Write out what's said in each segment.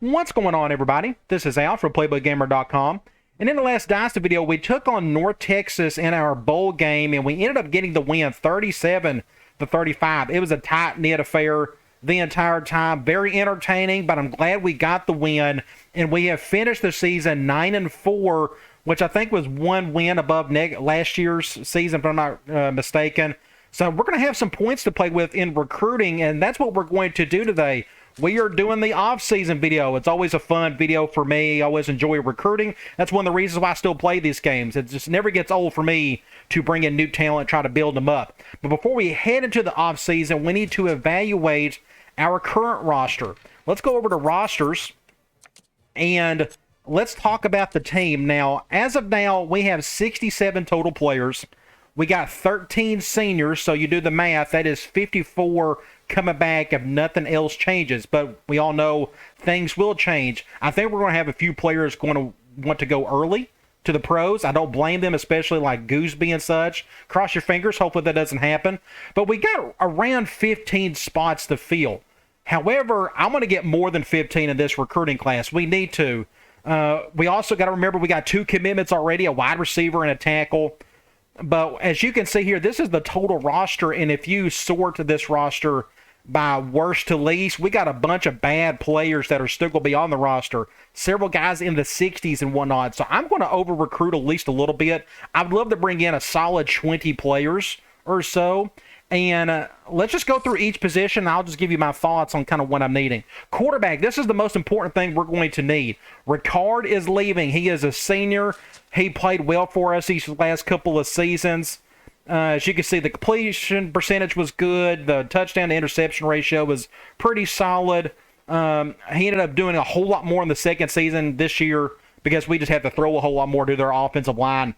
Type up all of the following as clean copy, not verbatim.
What's going on, everybody? This is Al from PlaybookGamer.com. And in the last Dynasty video, we took on North Texas in our bowl game, and we ended up getting the win 37-35. It was a tight-knit affair the entire time. Very entertaining, but I'm glad we got the win. And we have finished the season 9-4, which I think was one win above last year's season, if I'm not mistaken. So we're going to have some points to play with in recruiting, and that's what we're going to do today. We are doing the off-season video. It's always a fun video for me. I always enjoy recruiting. That's one of the reasons why I still play these games. It just never gets old for me to bring in new talent, try to build them up. But before we head into the off-season, we need to evaluate our current roster. Let's go over to rosters, and let's talk about the team. Now, as of now, we have 67 total players. We got 13 seniors, so you do the math. That is 54 coming back if nothing else changes. But we all know things will change. I think we're going to have a few players going to want to go early to the pros. I don't blame them, especially like Gooseby and such. Cross your fingers. Hopefully that doesn't happen. But we got around 15 spots to fill. However, I'm going to get more than 15 in this recruiting class. We need to. We also got to remember we got 2 commitments already, a wide receiver and a tackle. But as you can see here, this is the total roster, and if you sort this roster by worst to least, we got a bunch of bad players that are still going to be on the roster. Several guys in the 60s and whatnot. So I'm going to over-recruit at least a little bit. I'd love to bring in a solid 20 players or so. And let's just go through each position. I'll just give you my thoughts on kind of what I'm needing. Quarterback, this is the most important thing we're going to need. Ricard is leaving. He is a senior. He played well for us these last couple of seasons. As you can see, the completion percentage was good. The touchdown to interception ratio was pretty solid. He ended up doing a whole lot more in the second season this year because we just had to throw a whole lot more to their offensive line.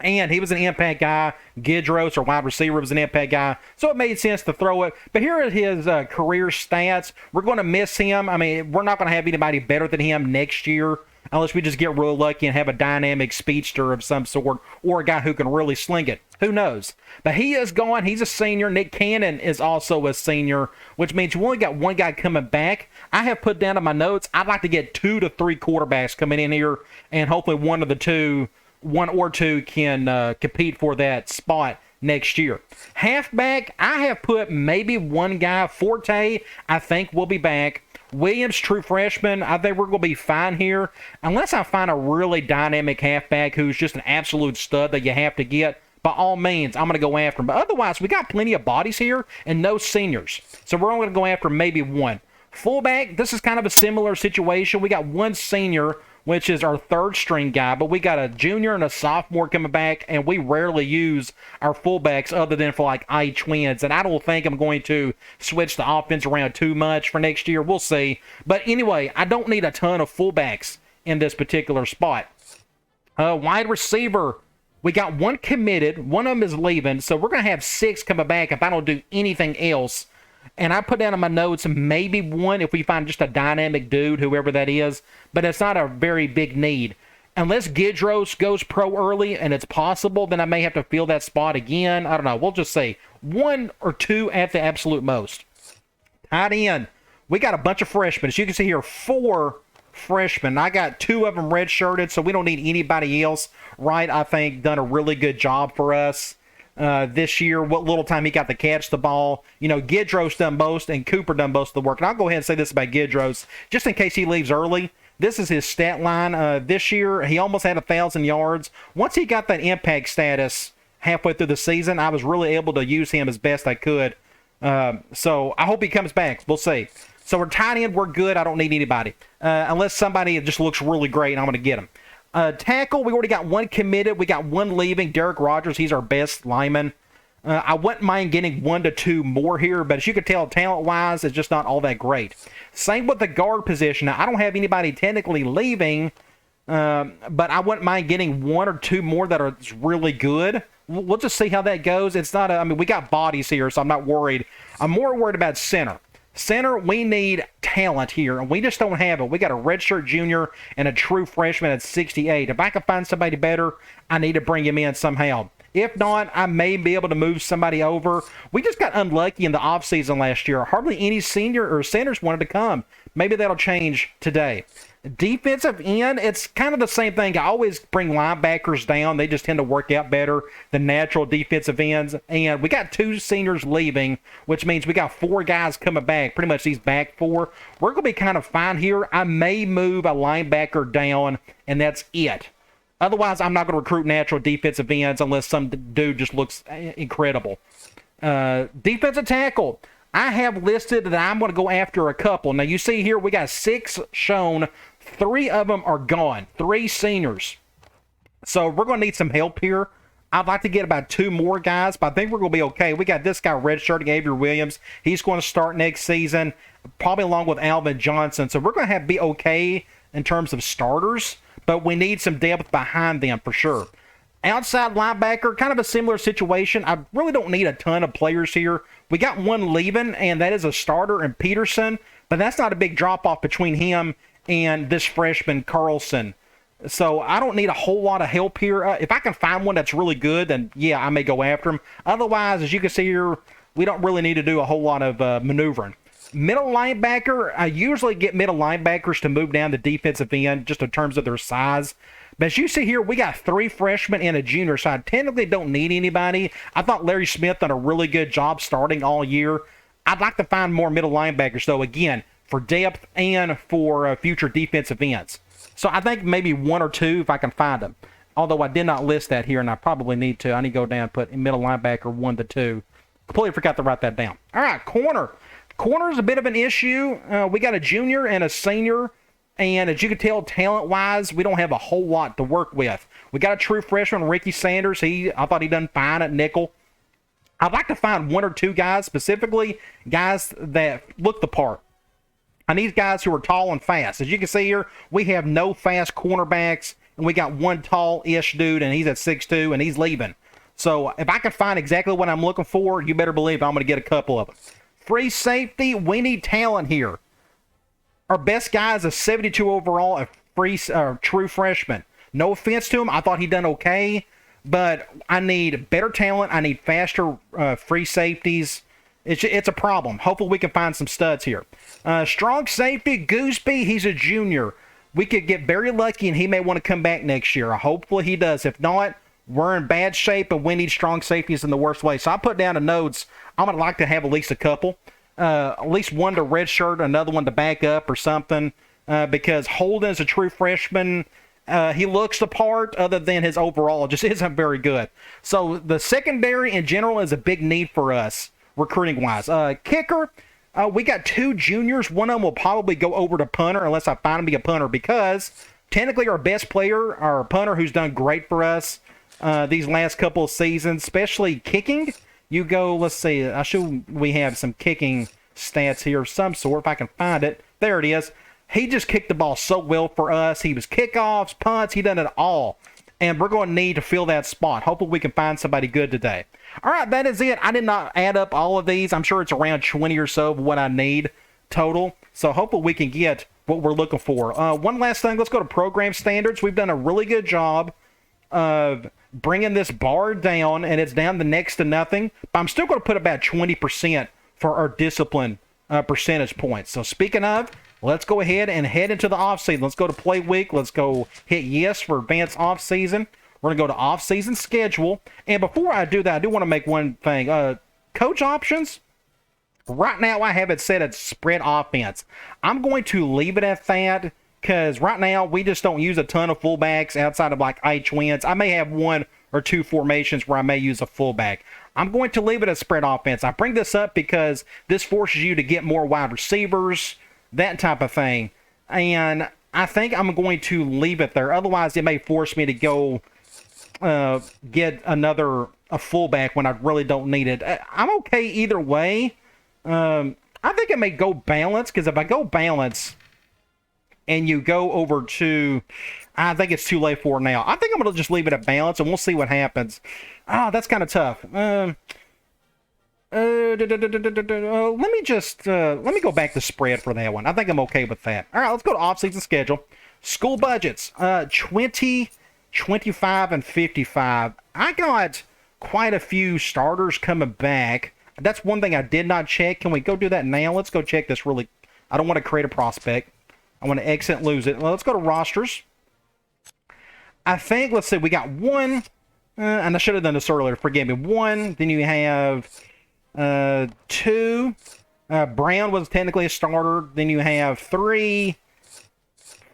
And he was an impact guy. Gidros, our wide receiver, was an impact guy. So it made sense to throw it. But here are his career stats. We're going to miss him. I mean, we're not going to have anybody better than him next year unless we just get real lucky and have a dynamic speedster of some sort or a guy who can really sling it. Who knows? But he is gone. He's a senior. Nick Cannon is also a senior, which means you only got one guy coming back. I have put down in my notes, I'd like to get 2 to 3 quarterbacks coming in here, and hopefully one or two can compete for that spot next year. Halfback, I have put maybe one guy. Forte, I think, will be back. Williams, true freshman, I think we're going to be fine here. Unless I find a really dynamic halfback who's just an absolute stud that you have to get, by all means, I'm going to go after him. But otherwise, we got plenty of bodies here and no seniors. So we're only going to go after maybe one. Fullback, this is kind of a similar situation. We got one senior, which is our third string guy, but we got a junior and a sophomore coming back, and we rarely use our fullbacks other than for like I-twins, and I don't think I'm going to switch the offense around too much for next year. We'll see. But anyway, I don't need a ton of fullbacks in this particular spot. Wide receiver, we got one committed. One of them is leaving, so we're going to have 6 coming back if I don't do anything else. And I put down in my notes maybe one if we find just a dynamic dude, whoever that is. But it's not a very big need. Unless Gidros goes pro early, and it's possible, then I may have to fill that spot again. I don't know. We'll just say 1 or 2 at the absolute most. Tight end. We got a bunch of freshmen. As you can see here, 4 freshmen. I got 2 of them redshirted, so we don't need anybody else. Wright, I think, done a really good job for us. This year, what little time he got to catch the ball. You know, Gidros done most, and Cooper done most of the work. And I'll go ahead and say this about Gidros, just in case he leaves early. This is his stat line. This year, he almost had 1,000 yards. Once he got that impact status halfway through the season, I was really able to use him as best I could. So I hope he comes back. We'll see. So we're tight end. We're good. I don't need anybody. Unless somebody just looks really great, and I'm going to get him. Tackle, we already got 1 committed. We got 1 leaving. Derek Rogers, he's our best lineman. I wouldn't mind getting 1 to 2 more here, but as you can tell, talent-wise, it's just not all that great. Same with the guard position. Now, I don't have anybody technically leaving, but I wouldn't mind getting 1 or 2 more that are really good. We'll just see how that goes. It's not I mean, we got bodies here, so I'm not worried. I'm more worried about center. Center, we need talent here, and we just don't have it. We got a redshirt junior and a true freshman at 68. If I can find somebody better, I need to bring him in somehow. If not, I may be able to move somebody over. We just got unlucky in the offseason last year. Hardly any senior or centers wanted to come. Maybe that'll change today. Defensive end, it's kind of the same thing. I always bring linebackers down. They just tend to work out better than natural defensive ends. And we got 2 seniors leaving, which means we got 4 guys coming back. Pretty much these back 4. We're going to be kind of fine here. I may move a linebacker down, and that's it. Otherwise, I'm not going to recruit natural defensive ends unless some dude just looks incredible. Defensive tackle. I have listed that I'm going to go after a couple. Now, you see here, we got 6 shown. 3 of them are gone. 3 seniors. So, we're going to need some help here. I'd like to get about 2 more guys, but I think we're going to be okay. We got this guy redshirting, Avery Williams. He's going to start next season, probably along with Alvin Johnson. So, we're going to be okay in terms of starters, but we need some depth behind them for sure. Outside linebacker, kind of a similar situation. I really don't need a ton of players here. We got 1 leaving, and that is a starter in Peterson, but that's not a big drop-off between him and this freshman, Carlson. So I don't need a whole lot of help here. If I can find one that's really good, then yeah, I may go after him. Otherwise, as you can see here, we don't really need to do a whole lot of maneuvering. Middle linebacker, I usually get middle linebackers to move down the defensive end just in terms of their size. But as you see here, we got 3 freshmen and a junior, so I technically don't need anybody. I thought Larry Smith done a really good job starting all year. I'd like to find more middle linebackers, though, again, for depth and for future defensive ends. So I think maybe 1 or 2 if I can find them. Although I did not list that here, and I probably need to. I need to go down and put middle linebacker 1 to 2. Completely forgot to write that down. All right, corner. Corner is a bit of an issue. We got a junior and a senior. And as you can tell, talent-wise, we don't have a whole lot to work with. We got a true freshman, Ricky Sanders. I thought he done fine at nickel. I'd like to find 1 or 2 guys, specifically guys that look the part. I need guys who are tall and fast. As you can see here, we have no fast cornerbacks, and we got 1 tall-ish dude, and he's at 6'2", and he's leaving. So if I can find exactly what I'm looking for, you better believe I'm going to get a couple of them. Free safety, we need talent here. Our best guy is a 72 overall, a true freshman. No offense to him. I thought he done okay, but I need better talent. I need faster free safeties. It's a problem. Hopefully we can find some studs here. Strong safety, Gooseby, he's a junior. We could get very lucky, and he may want to come back next year. Hopefully he does. If not, we're in bad shape, and we need strong safeties in the worst way. So I put down the notes. I'm going to like to have at least a couple. At least 1 to redshirt, another one to back up or something, because Holden's a true freshman. He looks the part, other than his overall just isn't very good. So the secondary in general is a big need for us, recruiting-wise. Kicker, we got 2 juniors. One of them will probably go over to punter unless I find him to be a punter, because technically our best player, our punter who's done great for us these last couple of seasons, especially kicking. You go, let's see, we have some kicking stats here of some sort, if I can find it. There it is. He just kicked the ball so well for us. He was kickoffs, punts, he done it all. And we're going to need to fill that spot. Hopefully we can find somebody good today. All right, that is it. I did not add up all of these. I'm sure it's around 20 or so of what I need total. So hopefully we can get what we're looking for. One last thing, let's go to program standards. We've done a really good job of bringing this bar down, and it's down to next to nothing, but I'm still going to put about 20% for our discipline percentage points. So speaking of, let's go ahead and head into the offseason. Let's go to play week. Let's go hit yes for advanced offseason. We're going to go to offseason schedule. And before I do that, I do want to make one thing. Coach options, right now I have it set at spread offense. I'm going to leave it at that, because right now we just don't use a ton of fullbacks outside of like H-Wins. I may have 1 or 2 formations where I may use a fullback. I'm going to leave it as spread offense. I bring this up because this forces you to get more wide receivers, that type of thing. And I think I'm going to leave it there. Otherwise, it may force me to go get a fullback when I really don't need it. I'm okay either way. I think I may go balance, because if I go balance and you go over to, I think it's too late for now. I think I'm going to just leave it at balance, and we'll see what happens. That's kind of tough. Let me go back to spread for that one. I think I'm okay with that. All right, let's go to off-season schedule. School budgets, 20, 25, and 55. I got quite a few starters coming back. That's one thing I did not check. Can we go do that now? Let's go check this really. I don't want to create a prospect. I want to exit and lose it. Well, let's go to rosters. I think, let's see, we got one, and I should have done this earlier. Forgive me. One, then you have two. Brown was technically a starter. Then you have 3,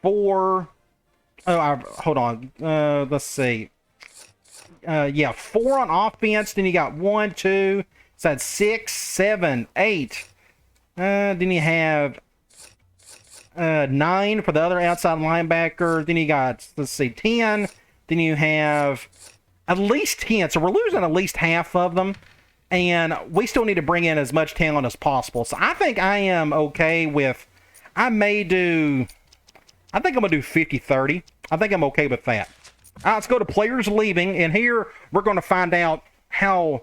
4. Hold on. Let's see. Yeah, 4 on offense. Then you got 1, 2. So that's 6, 7, 8. Then you have 9 for the other outside linebacker. Then you got, let's see, 10. Then you have at least 10. So we're losing at least half of them. And we still need to bring in as much talent as possible. So I think I am okay with, I think I'm going to do 50-30. I think I'm okay with that. All right, let's go to players leaving. And here we're going to find out how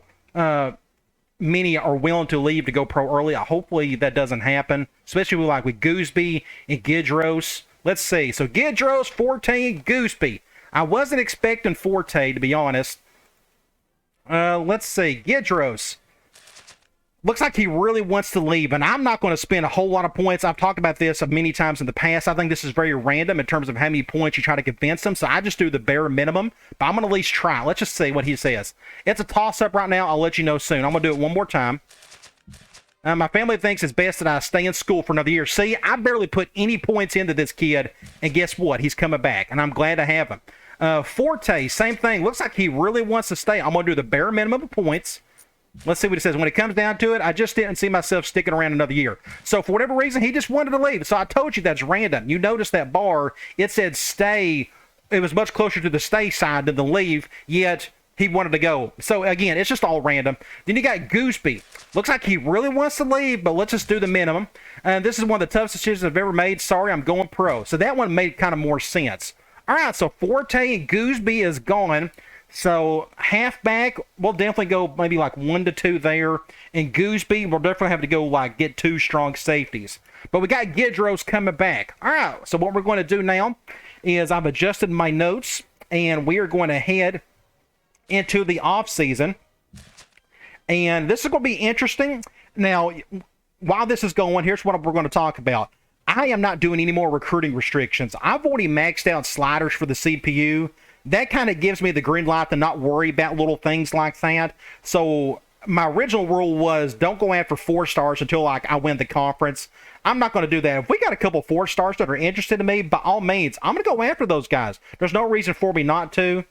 many are willing to leave to go pro early. Hopefully that doesn't happen, especially with Gooseby and Gidros. Let's see. So Gidros, Forte, Gooseby. I wasn't expecting Forte, to be honest. Let's see. Gidros. Looks like he really wants to leave, and I'm not going to spend a whole lot of points. I've talked about this many times in the past. I think this is very random in terms of how many points you try to convince him, so I just do the bare minimum, but I'm going to at least try. Let's just see what he says. It's a toss-up right now. I'll let you know soon. I'm going to do it one more time. My family thinks it's best that I stay in school for another year. See, I barely put any points into this kid, and guess what? He's coming back, and I'm glad to have him. Forte, same thing. Looks like he really wants to stay. I'm going to do the bare minimum of points. Let's see what it says. When it comes down to it, I just didn't see myself sticking around another year. So for whatever reason, he just wanted to leave. So I told you that's random. You notice that bar, it said stay. It was much closer to the stay side than the leave, yet he wanted to go. So again, it's just all random. Then you got Gooseby. Looks like he really wants to leave, but let's just do the minimum. And this is one of the toughest decisions I've ever made. Sorry, I'm going pro. So that one made kind of more sense. All right, so Forte and Gooseby is gone. So halfback, we'll definitely go maybe 1 to 2 there. And Gooseby, we'll definitely have to go get 2 strong safeties. But we got Gidros coming back. All right, so what we're going to do now is I've adjusted my notes, and we are going to head into the offseason. And this is going to be interesting. Now, while this is going, here's what we're going to talk about. I am not doing any more recruiting restrictions. I've already maxed out sliders for the CPU. That kind of gives me the green light to not worry about little things like that. So my original rule was don't go after 4 stars until I win the conference. I'm not going to do that. If we got a couple 4 stars that are interested in me, by all means, I'm going to go after those guys. There's no reason for me not to.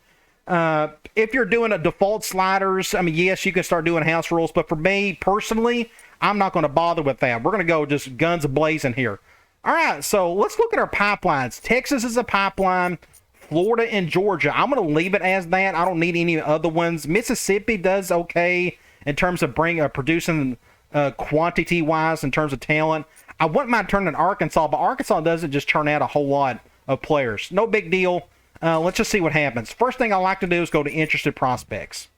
If you're doing a default sliders, I mean, yes, you can start doing house rules. But for me, personally, I'm not going to bother with that. We're going to go just guns a-blazing here. All right, so let's look at our pipelines. Texas is a pipeline. Florida and Georgia, I'm going to leave it as that. I don't need any other ones. Mississippi does okay in terms of producing quantity-wise in terms of talent. I wouldn't mind turning Arkansas, but Arkansas doesn't just turn out a whole lot of players. No big deal. Let's just see what happens. First thing I like to do is go to interested prospects.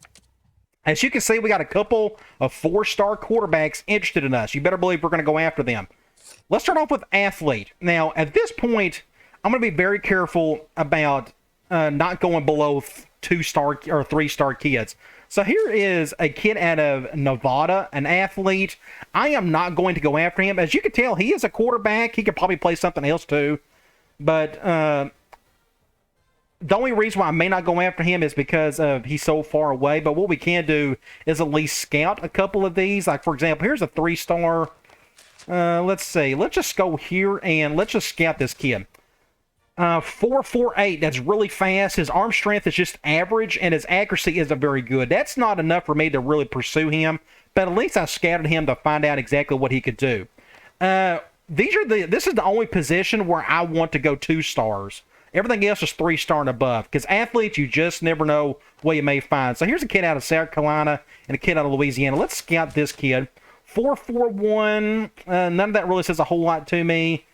As you can see, we got a couple of 4-star quarterbacks interested in us. You better believe we're going to go after them. Let's start off with athlete. Now, at this point, I'm going to be very careful about not going below 2-star or 3-star kids. So here is a kid out of Nevada, an athlete. I am not going to go after him. As you can tell, he is a quarterback. He could probably play something else too. But the only reason why I may not go after him is because he's so far away. But what we can do is at least scout a couple of these. Like, for example, here's a 3-star. Let's see. Let's just go here and let's just scout this kid. 4.48, that's really fast. His arm strength is just average, and his accuracy isn't very good. That's not enough for me to really pursue him, but at least I scouted him to find out exactly what he could do. This is the only position where I want to go 2 stars. Everything else is 3-star and above, because athletes, you just never know what you may find. So here's a kid out of South Carolina and a kid out of Louisiana. Let's scout this kid. 4.41, none of that really says a whole lot to me.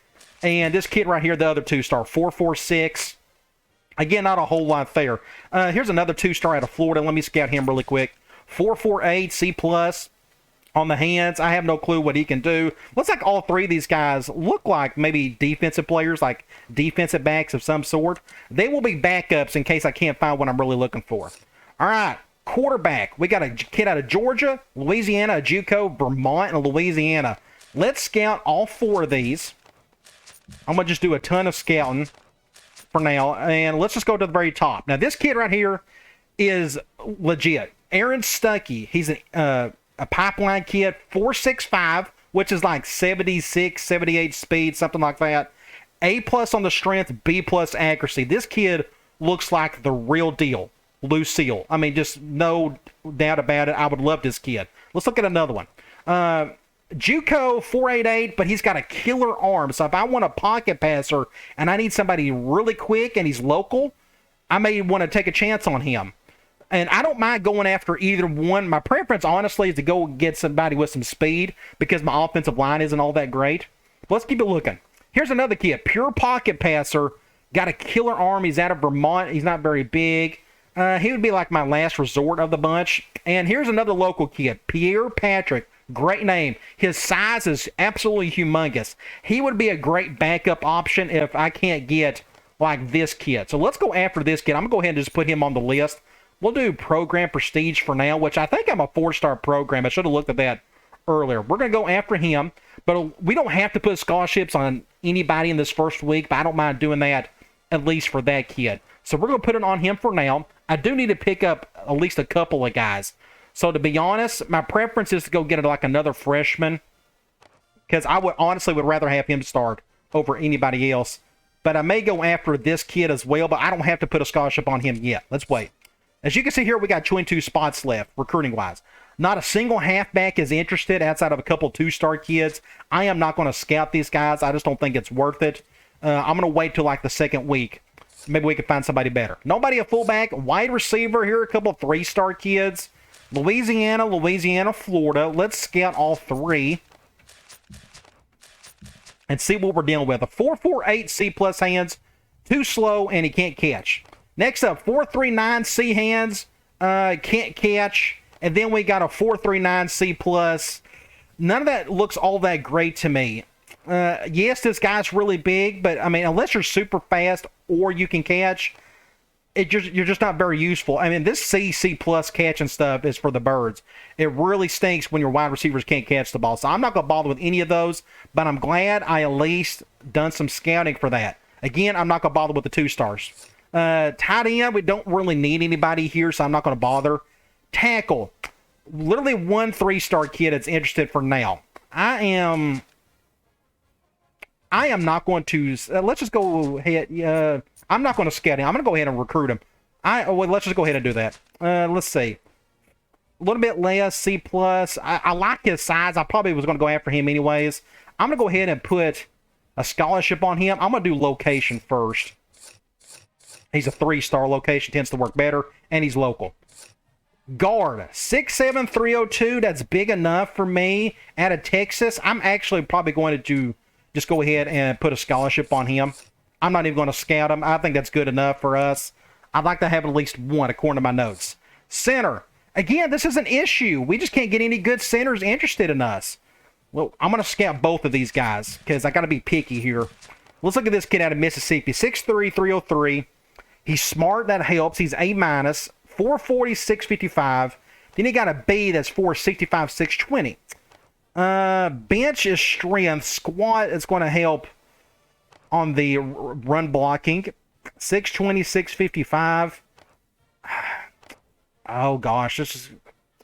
And this kid right here, the other 2-star, 4.46. Again, not a whole lot there. Here's another 2-star out of Florida. Let me scout him really quick. 4.48, C+ on the hands. I have no clue what he can do. Looks like all 3 of these guys look like maybe defensive players, like defensive backs of some sort. They will be backups in case I can't find what I'm really looking for. All right, Quarterback, we got a kid out of Georgia, Louisiana, a JUCO, Vermont, and Louisiana. Let's scout all 4 of these. I'm going to just do a ton of scouting for now, and let's just go to the very top. Now, this kid right here is legit. Aaron Stuckey. He's a pipeline kid, 4.65, which is like 76, 78 speed, something like that. A+ on the strength, B+ accuracy. This kid looks like the real deal. Lucille. I mean, just no doubt about it. I would love this kid. Let's look at another one. JUCO 4.88, but he's got a killer arm. So if I want a pocket passer and I need somebody really quick and he's local, I may want to take a chance on him. And I don't mind going after either one. My preference, honestly, is to go get somebody with some speed because my offensive line isn't all that great. But let's keep it looking. Here's another kid, pure pocket passer, got a killer arm. He's out of Vermont. He's not very big. He would be like my last resort of the bunch. And here's another local kid, Pierre Patrick. Great name. His size is absolutely humongous. He would be a great backup option if I can't get like this kid. So let's go after this kid. I'm going to go ahead and just put him on the list. We'll do program prestige for now, which I think I'm a 4-star program. I should have looked at that earlier. We're going to go after him, but we don't have to put scholarships on anybody in this first week, but I don't mind doing that at least for that kid. So we're going to put it on him for now. I do need to pick up at least a couple of guys. So to be honest, my preference is to go get like another freshman because I would honestly would rather have him start over anybody else. But I may go after this kid as well, but I don't have to put a scholarship on him yet. Let's wait. As you can see here, we got 22 spots left, recruiting-wise. Not a single halfback is interested outside of a couple 2-star kids. I am not going to scout these guys. I just don't think it's worth it. I'm going to wait till like the second week. Maybe we can find somebody better. Nobody a fullback. Wide receiver. Here are a couple 3-star kids. Louisiana, Florida. Let's scout all 3 and see what we're dealing with. A 4.48 C+ hands. Too slow, and he can't catch. Next up, 4.39 C hands, can't catch. And then we got a 4.39 C+. None of that looks all that great to me. Yes, this guy's really big, but I mean, unless you're super fast or you can catch, you're just not very useful. I mean, this C+ catching stuff is for the birds. It really stinks when your wide receivers can't catch the ball. So I'm not going to bother with any of those, but I'm glad I at least done some scouting for that. Again, I'm not going to bother with the 2-stars. Tight end, we don't really need anybody here, so I'm not going to bother. Tackle, literally one 3-star kid that's interested for now. I am not going to. Let's just go ahead. I'm not going to scout him. I'm going to go ahead and recruit him. Let's just go ahead and do that. Let's see. A little bit less C+. I like his size. I probably was going to go after him anyways. I'm going to go ahead and put a scholarship on him. I'm going to do location first. He's a 3-star location, tends to work better, and he's local. Guard, 6'7", 302. That's big enough for me. Out of Texas, I'm actually probably going to just go ahead and put a scholarship on him. I'm not even going to scout him. I think that's good enough for us. I'd like to have at least one, according to my notes. Center. Again, this is an issue. We just can't get any good centers interested in us. Well, I'm going to scout both of these guys because I got to be picky here. Let's look at this kid out of Mississippi, 6'3", 303. He's smart, that helps. He's A-, 440, 655. Then he got a B that's 465, 620. Bench is strength. Squat is going to help on the run blocking. 620, 655. Oh, gosh.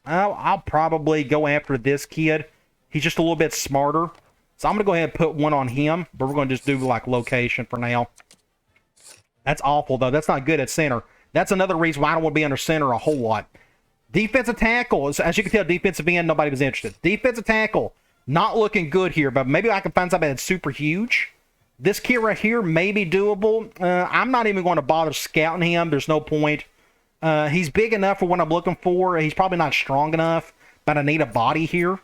I'll probably go after this kid. He's just a little bit smarter. So I'm going to go ahead and put one on him, but we're going to just do like location for now. That's awful, though. That's not good at center. That's another reason why I don't want to be under center a whole lot. Defensive tackle. As you can tell, defensive end, nobody was interested. Defensive tackle, not looking good here, but maybe I can find somebody that's super huge. This kid right here may be doable. I'm not even going to bother scouting him. There's no point. He's big enough for what I'm looking for. He's probably not strong enough, but I need a body here.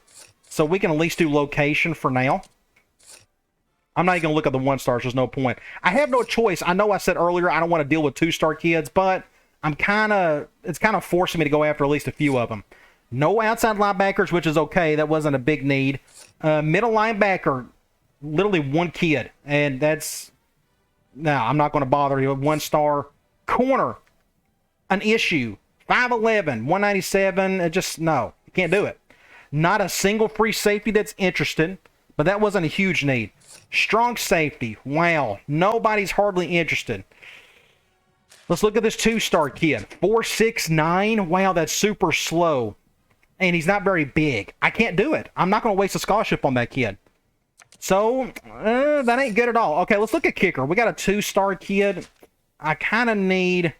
So we can at least do location for now. I'm not even going to look at the 1-stars. There's no point. I have no choice. I know I said earlier I don't want to deal with 2-star kids, but it's kind of forcing me to go after at least a few of them. No outside linebackers, which is okay. That wasn't a big need. Middle linebacker, literally one kid, and no, I'm not going to bother you with 1-star. Corner, an issue. 5'11", 197. Just, no, you can't do it. Not a single free safety that's interested, but that wasn't a huge need. Strong safety. Wow. Nobody's hardly interested. Let's look at this 2-star kid. 4'6'9". Wow, that's super slow. And he's not very big. I can't do it. I'm not going to waste a scholarship on that kid. So, that ain't good at all. Okay, let's look at kicker. We got a 2-star kid. I kind of need...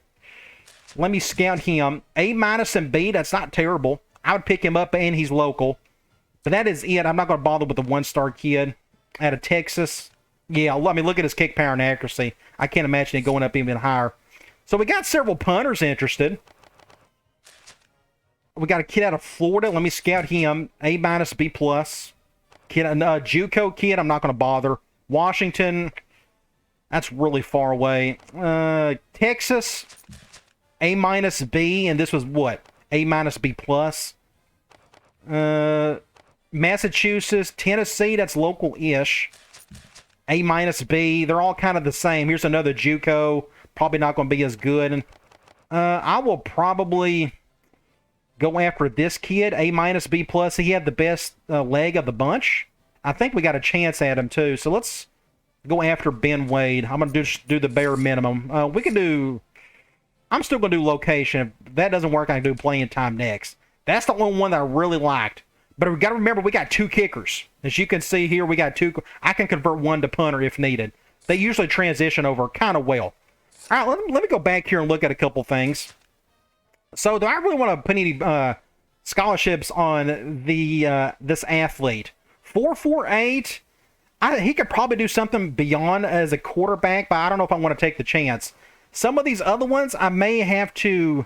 Let me scout him. A- and B, that's not terrible. I would pick him up, and he's local. But that is it. I'm not going to bother with the 1-star kid out of Texas. Yeah, I mean, look at his kick power and accuracy. I can't imagine it going up even higher. So we got several punters interested. We got a kid out of Florida. Let me scout him. A-, B+. Kid, JUCO kid, I'm not going to bother. Washington, that's really far away. Texas, A-, B, and this was what? A-, B+. Massachusetts, Tennessee, that's local-ish. A-, B, they're all kind of the same. Here's another JUCO, probably not going to be as good. And I will probably go after this kid, A-, B+. He had the best leg of the bunch. I think we got a chance at him, too. So let's go after Ben Wade. I'm going to just do the bare minimum. We can do... I'm still going to do location. If that doesn't work, I can do playing time next. That's the only one that I really liked. But we got to remember, we got 2 kickers. As you can see here, we got 2. I can convert one to punter if needed. They usually transition over kind of well. All right, let me go back here and look at a couple things. So do I really want to put any scholarships on the this athlete? 4'8". He could probably do something beyond as a quarterback, but I don't know if I want to take the chance. Some of these other ones, I may have to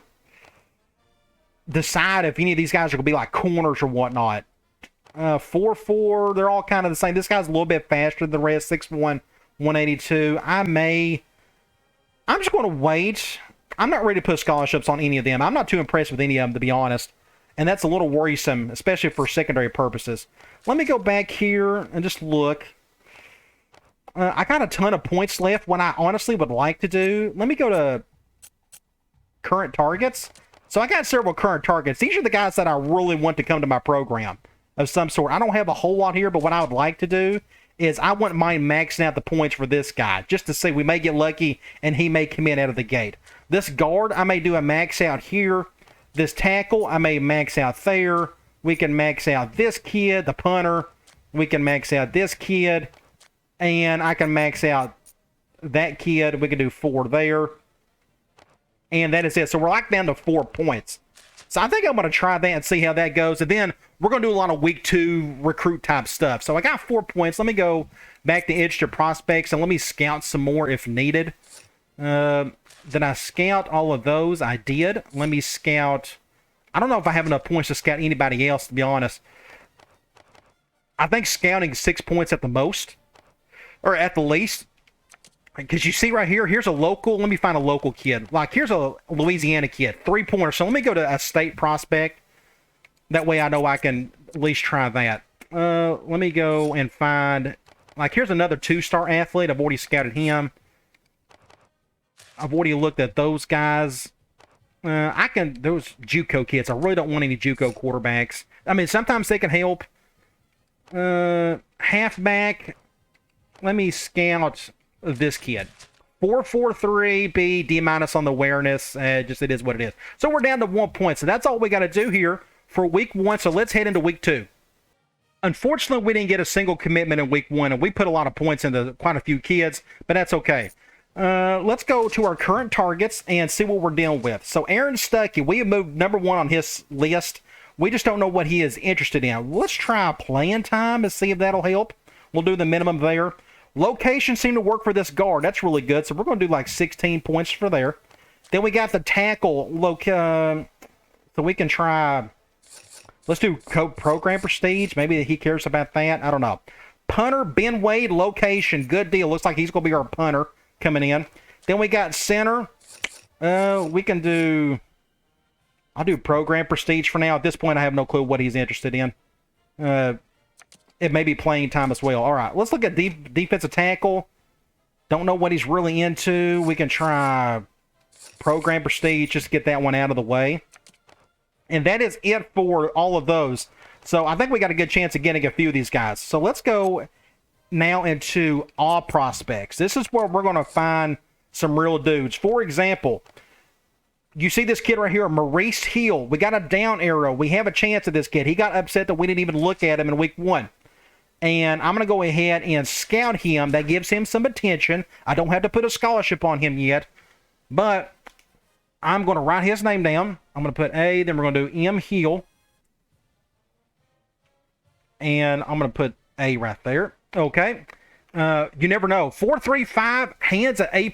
decide if any of these guys are going to be like corners or whatnot. 4'4", they're all kind of the same. This guy's a little bit faster than the rest, 6'1", 182. I'm just going to wait. I'm not ready to put scholarships on any of them. I'm not too impressed with any of them, to be honest. And that's a little worrisome, especially for secondary purposes. Let me go back here and just look. I got a ton of points left. What I honestly would like to do, let me go to current targets. So I got several current targets. These are the guys that I really want to come to my program of some sort. I don't have a whole lot here, but what I would like to do is I wouldn't mind maxing out the points for this guy, just to see. We may get lucky, and he may come in out of the gate. This guard, I may do a max out here. This tackle, I may max out there. We can max out this kid, the punter. We can max out this kid. And I can max out that kid. We can do 4 there. And that is it. So we're like down to 4 points. So I think I'm going to try that and see how that goes. And then we're going to do a lot of week 2 recruit type stuff. So I got 4 points. Let me go back to Edge to Prospects and let me scout some more if needed. Did I scout all of those? I did. Let me scout. I don't know if I have enough points to scout anybody else, to be honest. I think scouting 6 points at the most. Or at the least. Because you see right here, here's a local. Let me find a local kid. Like, here's a Louisiana kid. 3-pointer. So let me go to a state prospect. That way I know I can at least try that. Let me go and find... Like, here's another 2-star athlete. I've already scouted him. I've already looked at those guys. Those JUCO kids. I really don't want any JUCO quarterbacks. I mean, sometimes they can help. Halfback. Let me scout this kid. 4.43 B, D- on the awareness. Just it is what it is. So we're down to 1 point. So that's all we got to do here for week 1. So let's head into week 2. Unfortunately, we didn't get a single commitment in week 1, and we put a lot of points into quite a few kids, but that's okay. Let's go to our current targets and see what we're dealing with. So Aaron Stuckey, we have moved number 1 on his list. We just don't know what he is interested in. Let's try playing time and see if that'll help. We'll do the minimum there. Location seemed to work for this guard. That's really good. So we're going to do like 16 points for there. Then we got the tackle. So we can try... Let's do program prestige. Maybe he cares about that. I don't know. Punter, Ben Wade, location. Good deal. Looks like he's going to be our punter coming in. Then we got center. We can do... I'll do program prestige for now. At this point, I have no clue what he's interested in. It may be playing time as well. All right, let's look at defensive tackle. Don't know what he's really into. We can try Program Prestige, just to get that one out of the way. And that is it for all of those. So I think we got a good chance of getting a few of these guys. So let's go now into all prospects. This is where we're going to find some real dudes. For example, you see this kid right here, Maurice Hill. We got a down arrow. We have a chance of this kid. He got upset that we didn't even look at him in week 1. And I'm going to go ahead and scout him. That gives him some attention. I don't have to put a scholarship on him yet. But I'm going to write his name down. I'm going to put A, then we're going to do M. Hill. And I'm going to put A right there. Okay. You never know. 4.35, hands at A+.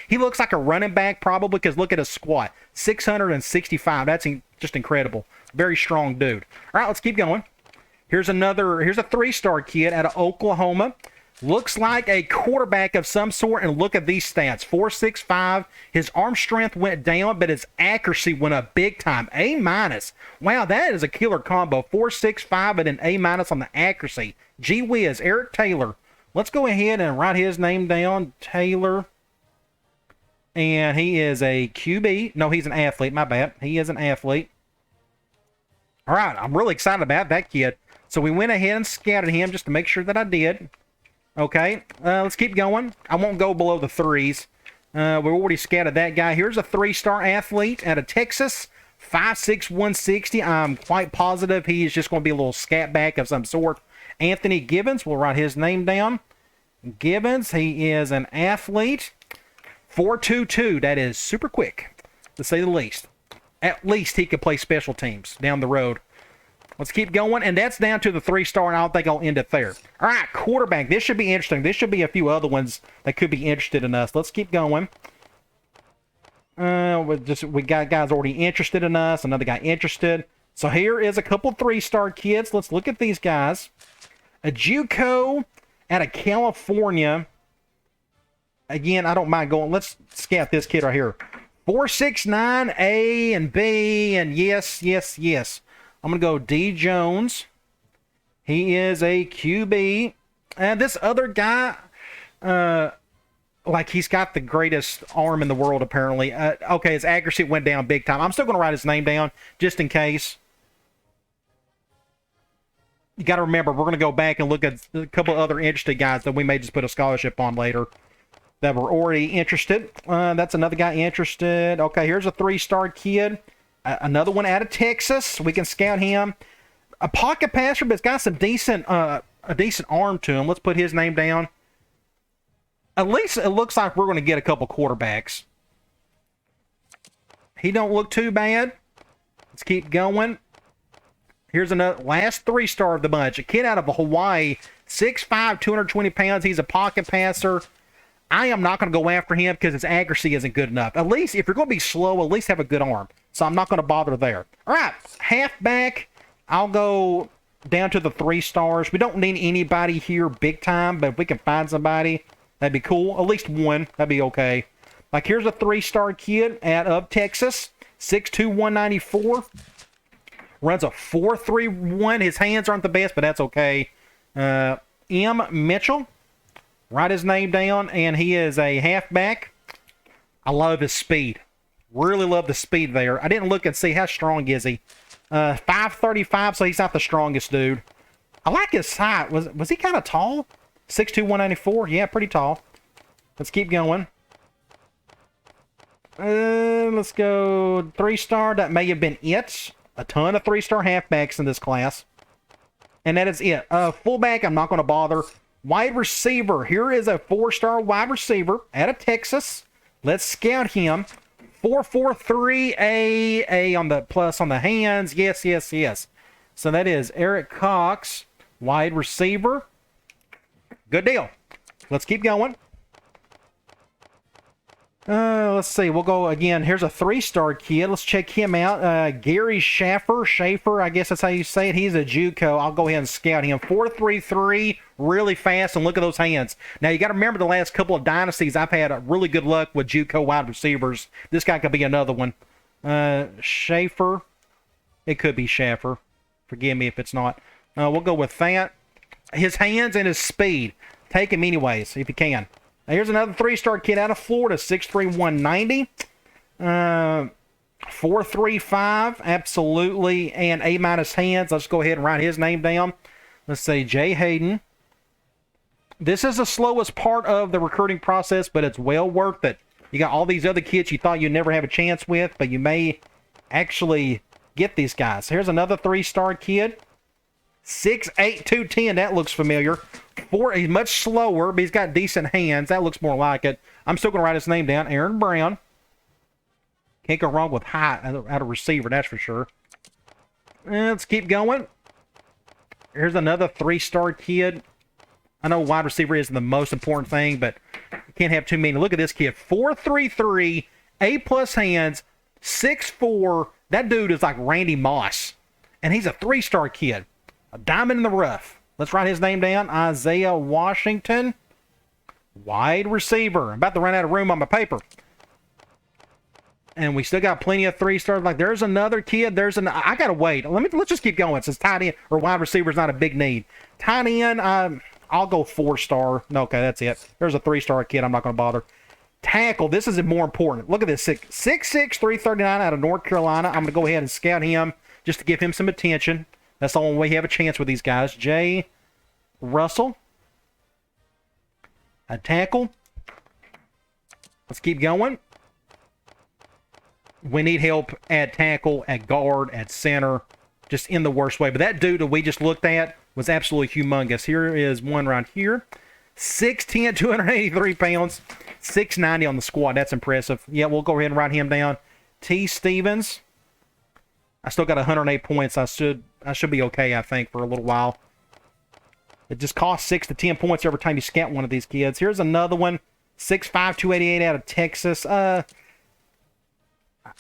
He looks like a running back probably because look at his squat. 665. That's just incredible. Very strong dude. All right, let's keep going. Here's a 3-star kid out of Oklahoma. Looks like a quarterback of some sort, and look at these stats. 4.65. His arm strength went down, but his accuracy went up big time. A-. Wow, that is a killer combo. 4.65 and an A- on the accuracy. Gee whiz, Eric Taylor. Let's go ahead and write his name down. Taylor. And he is a QB. No, he's an athlete. My bad. He is an athlete. All right, I'm really excited about that kid. So we went ahead and scouted him just to make sure that I did. Okay, let's keep going. I won't go below the 3s. We already scouted that guy. Here's a 3-star athlete out of Texas. 5'6", 160. I'm quite positive he is just going to be a little scat back of some sort. Anthony Gibbons. We'll write his name down. Gibbons. He is an athlete. 4.22. That is super quick, to say the least. At least he could play special teams down the road. Let's keep going, and that's down to the 3-star, and I don't think I'll end it there. All right, quarterback. This should be interesting. This should be a few other ones that could be interested in us. Let's keep going. We got guys already interested in us, another guy interested. So here is a couple 3-star kids. Let's look at these guys. A JUCO out of California. Again, I don't mind going. Let's scout this kid right here. 4.69, A and B, and yes. I'm going to go D. Jones. He is a QB. And this other guy, like he's got the greatest arm in the world, apparently. Okay, his accuracy went down big time. I'm still going to write his name down just in case. You got to remember, we're going to go back and look at a couple other interested guys that we may just put a scholarship on later that were already interested. That's another guy interested. Okay, here's a 3-star kid. Another one out of Texas. We can scout him. A pocket passer, but it's got some a decent arm to him. Let's put his name down. At least it looks like we're going to get a couple quarterbacks. He don't look too bad. Let's keep going. Here's another last 3-star of the bunch. A kid out of Hawaii, 6'5", 220 pounds. He's a pocket passer. I am not going to go after him because his accuracy isn't good enough. At least, if you're going to be slow, at least have a good arm. So I'm not going to bother there. All right, halfback. I'll go down to the 3-stars. We don't need anybody here big time, but if we can find somebody, that'd be cool. At least one. That'd be okay. Like, here's a 3-star kid out of Texas. 6'2", 194. Runs a 4.31. His hands aren't the best, but that's okay. M. Mitchell. Write his name down, and he is a halfback. I love his speed. Really love the speed there. I didn't look and see how strong is he. 5'35", so he's not the strongest dude. I like his height. Was he kind of tall? 6'2", 194. Yeah, pretty tall. Let's keep going. Let's go 3-star. That may have been it. A ton of 3-star halfbacks in this class. And that is it. Fullback, I'm not going to bother. Wide receiver. Here is a 4-star wide receiver out of Texas. Let's scout him. 4.43 A on the plus on the hands. Yes. So that is Eric Cox, wide receiver. Good deal. Let's keep going. Let's see. We'll go again. Here's a 3-star kid. Let's check him out. Gary Schaffer, I guess that's how you say it. He's a JUCO. I'll go ahead and scout him. 4.33, really fast, and look at those hands. Now, you got to remember the last couple of dynasties, I've had really good luck with JUCO wide receivers. This guy could be another one. Schaffer. It could be Schaffer. Forgive me if it's not. We'll go with that. His hands and his speed. Take him anyways, if you can. Here's another 3-star kid out of Florida, 6'3", 190. 4.35, absolutely, and A- hands. Let's go ahead and write his name down. Let's say Jay Hayden. This is the slowest part of the recruiting process, but it's well worth it. You got all these other kids you thought you'd never have a chance with, but you may actually get these guys. Here's another 3-star kid. 6'8", 210. That looks familiar. He's much slower, but he's got decent hands. That looks more like it. I'm still going to write his name down. Aaron Brown. Can't go wrong with height out of receiver, that's for sure. Let's keep going. Here's another 3-star kid. I know wide receiver isn't the most important thing, but you can't have too many. Look at this kid. 4.33, A+ hands, 6'4". That dude is like Randy Moss. And he's a 3-star kid. A diamond in the rough. Let's write his name down. Isaiah Washington. Wide receiver. I'm about to run out of room on my paper. And we still got plenty of 3-stars. Like, there's another kid. I got to wait. Let's just keep going since tight end or wide receiver is not a big need. Tight end, I'll go 4-star. No, okay, that's it. There's a 3-star kid. I'm not going to bother. Tackle, this is more important. Look at this. 6'6", 339 out of North Carolina. I'm going to go ahead and scout him just to give him some attention. That's the only way you have a chance with these guys. Jay Russell. A tackle. Let's keep going. We need help at tackle, at guard, at center, just in the worst way. But that dude that we just looked at was absolutely humongous. Here is one right here. 6'10", 283 pounds, 690 on the squad. That's impressive. Yeah, we'll go ahead and write him down. T. Stevens. I still got 108 points. I should be okay, I think, for a little while. It just costs 6 to 10 points every time you scout one of these kids. Here's another one. 6'5", 288 out of Texas.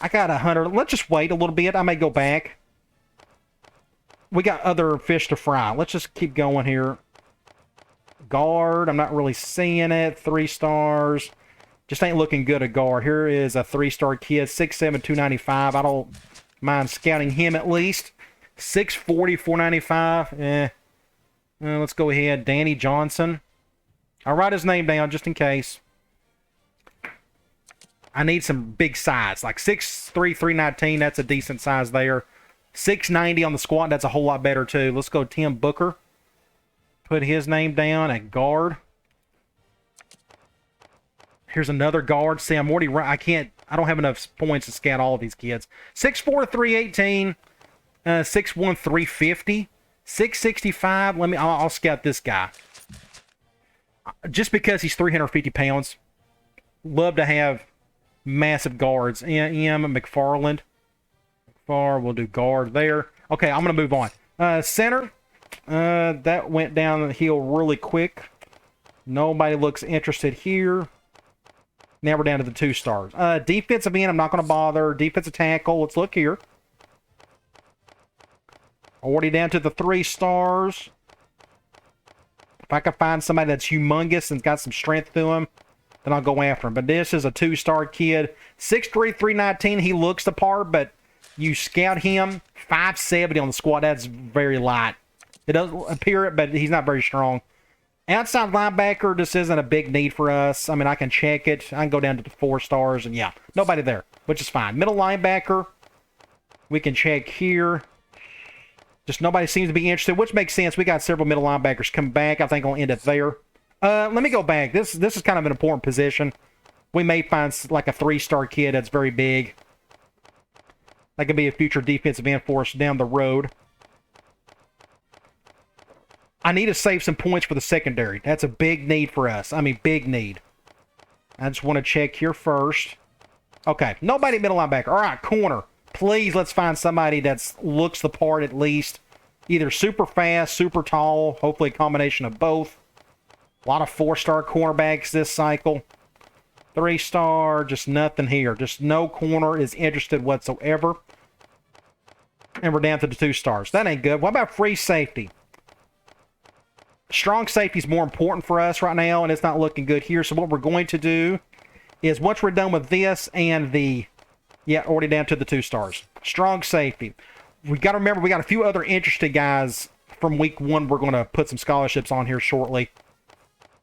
I got 100. Let's just wait a little bit. I may go back. We got other fish to fry. Let's just keep going here. Guard. I'm not really seeing it. 3 stars. Just ain't looking good at guard. Here is a 3-star kid. 6'7", 295. I don't mind scouting him at least. 6'40", 495. Let's go ahead. Danny Johnson. I'll write his name down just in case. I need some big size, like 6'3", 319. That's a decent size there. 690 on the squat. That's a whole lot better too. Let's go Tim Booker. Put his name down at guard. Here's another guard. See, I'm already right. I don't have enough points to scout all of these kids. 6'4", 318. 6'1", 350. 665. I'll scout this guy. Just because he's 350 pounds. Love to have massive guards. M. McFarland. We'll do guard there. Okay, I'm going to move on. Center. That went down the hill really quick. Nobody looks interested here. Now we're down to the 2 stars. Defensive end, I'm not going to bother. Defensive tackle, let's look here. Already down to the 3 stars. If I can find somebody that's humongous and got some strength to him, then I'll go after him. But this is a 2-star kid. 6'3", 319. He looks the part, but you scout him. 570 on the squad. That's very light. It doesn't appear it, but he's not very strong. Outside linebacker, this isn't a big need for us. I mean, I can check it. I can go down to the 4 stars, and yeah, nobody there, which is fine. Middle linebacker, we can check here. Just nobody seems to be interested, which makes sense. We got several middle linebackers coming back. I think I'll end it there. Let me go back. This is kind of an important position. We may find like a 3-star kid that's very big. That could be a future defensive end for us down the road. I need to save some points for the secondary. That's a big need for us. I mean, big need. I just want to check here first. Okay, nobody middle linebacker. All right, corner. Please, let's find somebody that looks the part at least. Either super fast, super tall, hopefully a combination of both. A lot of 4-star cornerbacks this cycle. 3-star, just nothing here. Just no corner is interested whatsoever. And we're down to the 2 stars. That ain't good. What about free safety? Strong safety is more important for us right now, and it's not looking good here. So what we're going to do is once we're done with this and the... Yeah, already down to the 2 stars. Strong safety. We got to remember we got a few other interested guys from week 1 we're going to put some scholarships on here shortly.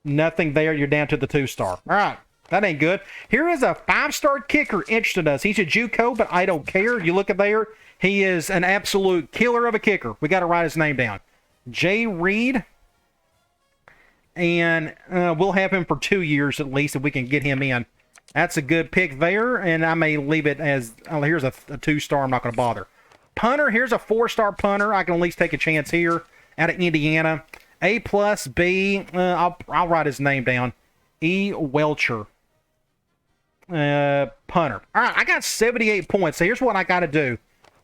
Nothing there. You're down to the 2-star. All right. That ain't good. Here is a 5-star kicker interested in us. He's a JUCO, but I don't care. You look at there. He is an absolute killer of a kicker. We got to write his name down. Jay Reed. And we'll have him for 2 years at least if we can get him in. That's a good pick there. And I may leave it as, oh, here's a 2-star. I'm not going to bother. Punter. Here's a 4-star punter. I can at least take a chance here out of Indiana. A plus B. I'll write his name down. E. Welcher. Punter. All right, I got 78 points. So here's what I got to do.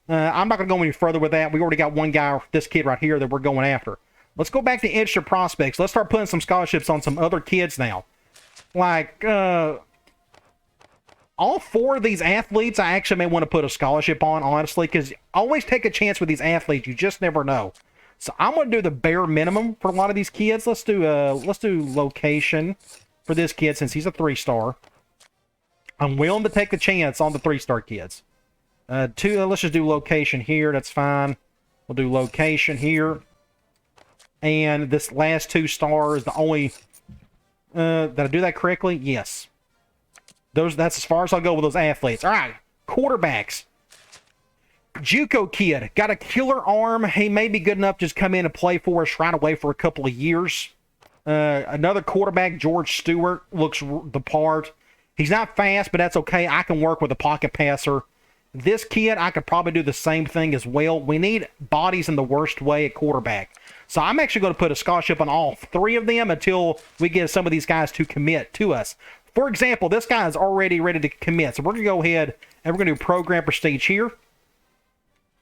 I'm not going to go any further with that. We already got one guy, this kid right here, that we're going after. Let's go back to interested prospects. Let's start putting some scholarships on some other kids now. Like, all 4 of these athletes, I actually may want to put a scholarship on, honestly, because always take a chance with these athletes. You just never know. So I'm going to do the bare minimum for a lot of these kids. Let's do location for this kid since he's a 3-star. I'm willing to take the chance on the 3-star kids. Let's just do location here. That's fine. We'll do location here. And this last 2-star is the only... did I do that correctly? Yes. That's as far as I'll go with those athletes. All right. Quarterbacks. JUCO kid. Got a killer arm. He may be good enough to just come in and play for us right away for a couple of years. Another quarterback, George Stewart, looks the part. He's not fast, but that's okay. I can work with a pocket passer. This kid, I could probably do the same thing as well. We need bodies in the worst way at quarterback. So I'm actually going to put a scholarship on all 3 of them until we get some of these guys to commit to us. For example, this guy is already ready to commit. So we're going to go ahead and we're going to do program prestige here.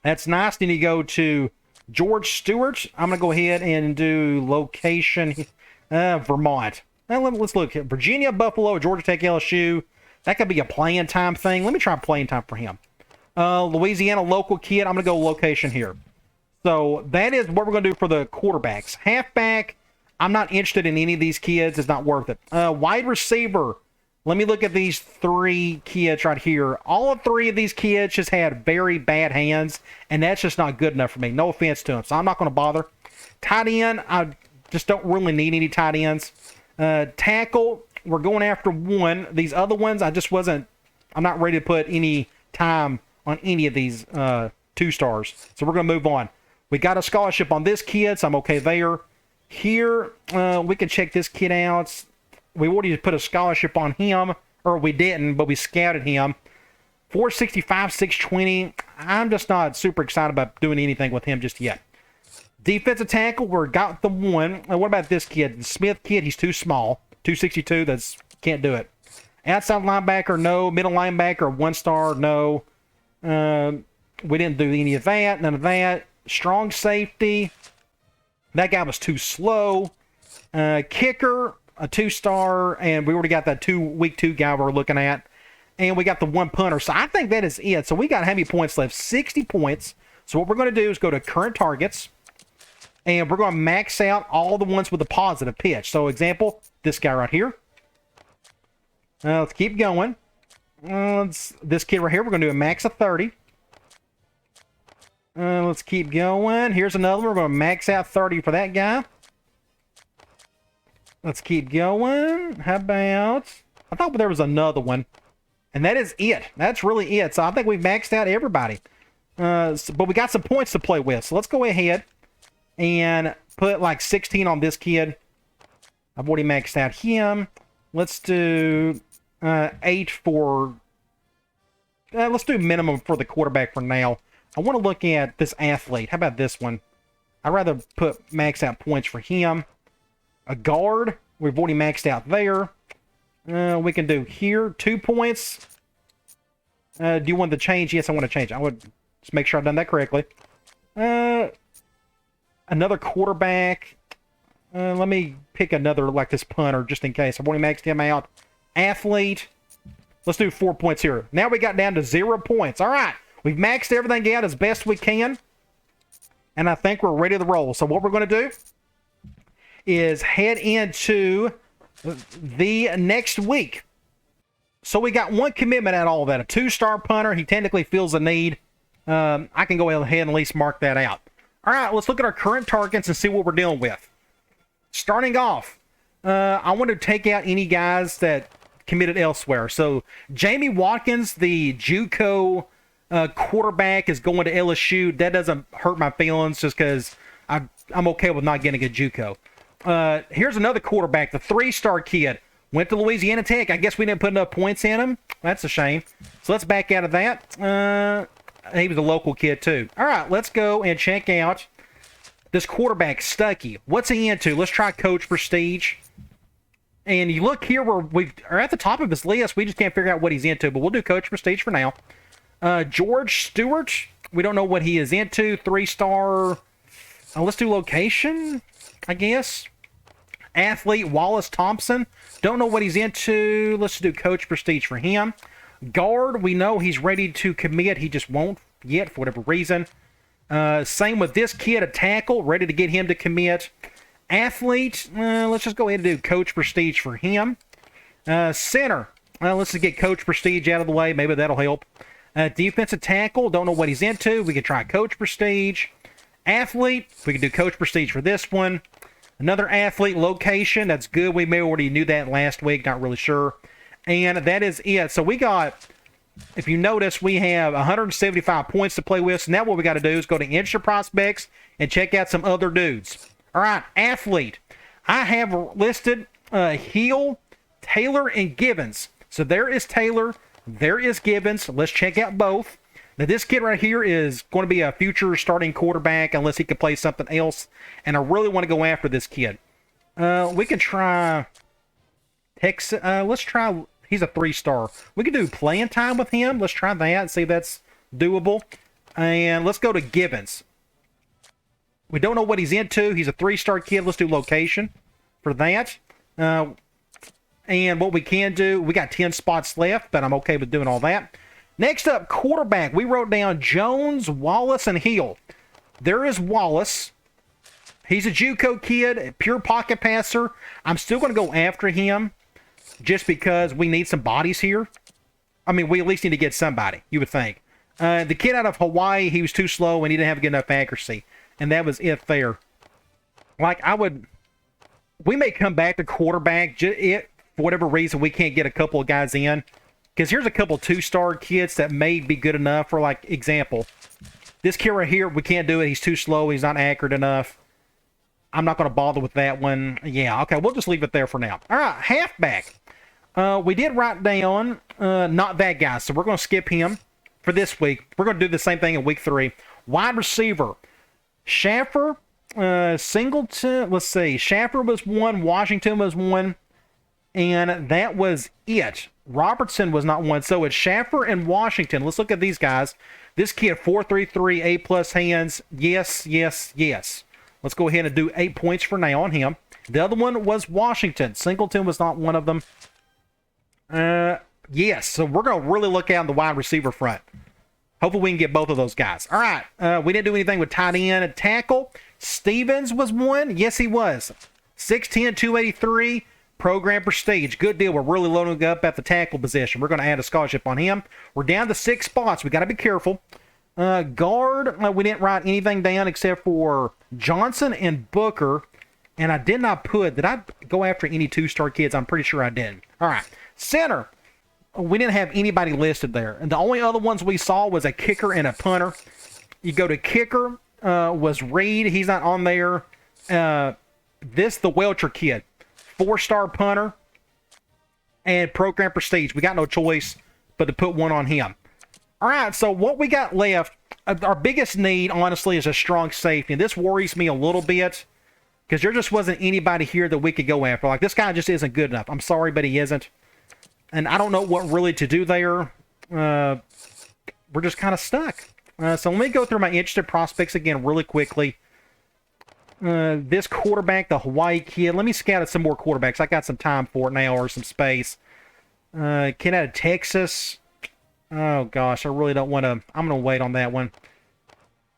That's nice. Then you go to George Stewart. I'm going to go ahead and do location Vermont. Now, let's look at Virginia, Buffalo, Georgia Tech, LSU. That could be a playing time thing. Let me try playing time for him. Louisiana local kid. I'm going to go location here. So that is what we're going to do for the quarterbacks. Halfback, I'm not interested in any of these kids. It's not worth it. Wide receiver. Let me look at these 3 kids right here. All 3 of these kids just had very bad hands, and that's just not good enough for me. No offense to them, so I'm not going to bother. Tight end, I just don't really need any tight ends. Tackle, we're going after 1. These other ones, I'm not ready to put any time on any of these 2-stars. So we're going to move on. We got a scholarship on this kid, so I'm okay there. Here, we can check this kid out. We already put a scholarship on him, or we didn't, but we scouted him. 465, 620. I'm just not super excited about doing anything with him just yet. Defensive tackle, we got the 1. What about this kid? The Smith kid, he's too small. 262, can't do it. Outside linebacker, no. Middle linebacker, 1-star, no. We didn't do any of that, none of that. Strong safety, that guy was too slow. Kicker, a 2-star, and we already got that week 2 guy we're looking at. And we got the 1 punter. So I think that is it. So we got how many points left? 60 points. So what we're going to do is go to current targets. And we're going to max out all the ones with a positive pitch. So example, this guy right here. Let's keep going. This kid right here, we're going to do a max of 30. Let's keep going. Here's another one. We're going to max out 30 for that guy. Let's keep going. How about... I thought there was another one. And that is it. That's really it. So I think we've maxed out everybody. But we got some points to play with. So let's go ahead and put like 16 on this kid. I've already maxed out him. Let's do 8 for... let's do minimum for the quarterback for now. I want to look at this athlete. How about this one? I'd rather put max out points for him. A guard. We've already maxed out there. We can do here 2 points. Do you want to change? Yes, I want to change. I would just make sure I've done that correctly. Another quarterback. Let me pick another like this punter just in case. I've already maxed him out. Athlete. Let's do 4 points here. Now we got down to 0 points. All right. We've maxed everything out as best we can. And I think we're ready to roll. So what we're going to do is head into the next week. So we got 1 commitment out of all of that. A 2-star punter. He technically feels a need. I can go ahead and at least mark that out. All right, let's look at our current targets and see what we're dealing with. Starting off, I want to take out any guys that committed elsewhere. So Jamie Watkins, the JUCO quarterback, is going to LSU. That doesn't hurt my feelings just because I'm okay with not getting a JUCO. Here's another quarterback, the 3-star kid. Went to Louisiana Tech. I guess we didn't put enough points in him. That's a shame. So let's back out of that. He was a local kid too. All right, let's go and check out this quarterback, Stuckey. What's he into? Let's try Coach Prestige. And you look here where we are at the top of his list. We just can't figure out what he's into, but we'll do Coach Prestige for now. George Stewart. We don't know what he is into. 3-star. Let's do location, I guess. Athlete Wallace Thompson. Don't know what he's into. Let's do Coach Prestige for him. Guard, we know he's ready to commit. He just won't yet for whatever reason. Same with this kid, a tackle, ready to get him to commit. Athlete, let's just go ahead and do Coach Prestige for him. Center, let's just get Coach Prestige out of the way. Maybe that'll help. Defensive tackle, don't know what he's into. We can try Coach Prestige. Athlete, we can do Coach Prestige for this one. Another athlete, location, that's good. We may already knew that last week, not really sure. And that is it. So we got, if you notice, we have 175 points to play with. So now what we got to do is go to Instant Prospects and check out some other dudes. All right, athlete. I have listed Heel, Taylor, and Gibbons. So there is Taylor, there is Gibbons. Let's check out both. Now, this kid right here is going to be a future starting quarterback unless he can play something else. And I really want to go after this kid. We can try Texas. Let's try, he's a 3-star. We can do playing time with him. Let's try that and see if that's doable. And let's go to Gibbons. We don't know what he's into. He's a 3-star kid. Let's do location for that. And what we can do, we got 10 spots left, but I'm okay with doing all that. Next up, quarterback. We wrote down Jones, Wallace, and Hill. There is Wallace. He's a JUCO kid, a pure pocket passer. I'm still going to go after him just because we need some bodies here. I mean, we at least need to get somebody, you would think. The kid out of Hawaii, he was too slow and he didn't have good enough accuracy. And that was it there. Like, we may come back to quarterback for whatever reason we can't get a couple of guys in. Because here's a couple 2-star kids that may be good enough for, like, example. This kid right here, we can't do it. He's too slow. He's not accurate enough. I'm not going to bother with that one. Yeah, okay, we'll just leave it there for now. All right, halfback. We did write down not that guy, so we're going to skip him for this week. We're going to do the same thing in week 3. Wide receiver. Schaffer, Singleton. Let's see. Schaffer was 1. Washington was 1. And that was it. Robertson was not 1. So it's Schaffer and Washington. Let's look at these guys. This kid, 4.33, A+ hands. Yes, yes, yes. Let's go ahead and do 8 points for now on him. The other one was Washington. Singleton was not one of them. Yes, so we're going to really look out on the wide receiver front. Hopefully we can get both of those guys. All right, we didn't do anything with tight end and tackle. Stevens was 1. Yes, he was. 6'10", 283. Program prestige. Good deal. We're really loading up at the tackle position. We're going to add a scholarship on him. We're down to 6 spots. We got to be careful. Guard, we didn't write anything down except for Johnson and Booker. And I did not did I go after any 2-star kids? I'm pretty sure I didn't. All right. Center, we didn't have anybody listed there. And the only other ones we saw was a kicker and a punter. You go to kicker, was Reed. He's not on there. The Welcher kid. 4-star punter and program prestige. We got no choice but to put one on him. All right, so what we got left, our biggest need, honestly, is a strong safety. And this worries me a little bit because there just wasn't anybody here that we could go after. Like, this guy just isn't good enough. I'm sorry, but he isn't. And I don't know what really to do there. We're just kind of stuck. So let me go through my interested prospects again really quickly. This quarterback, the Hawaii kid. Let me scout at some more quarterbacks. I got some time for it now, or some space. Kid out of Texas. Oh, gosh, I really don't want to. I'm going to wait on that one.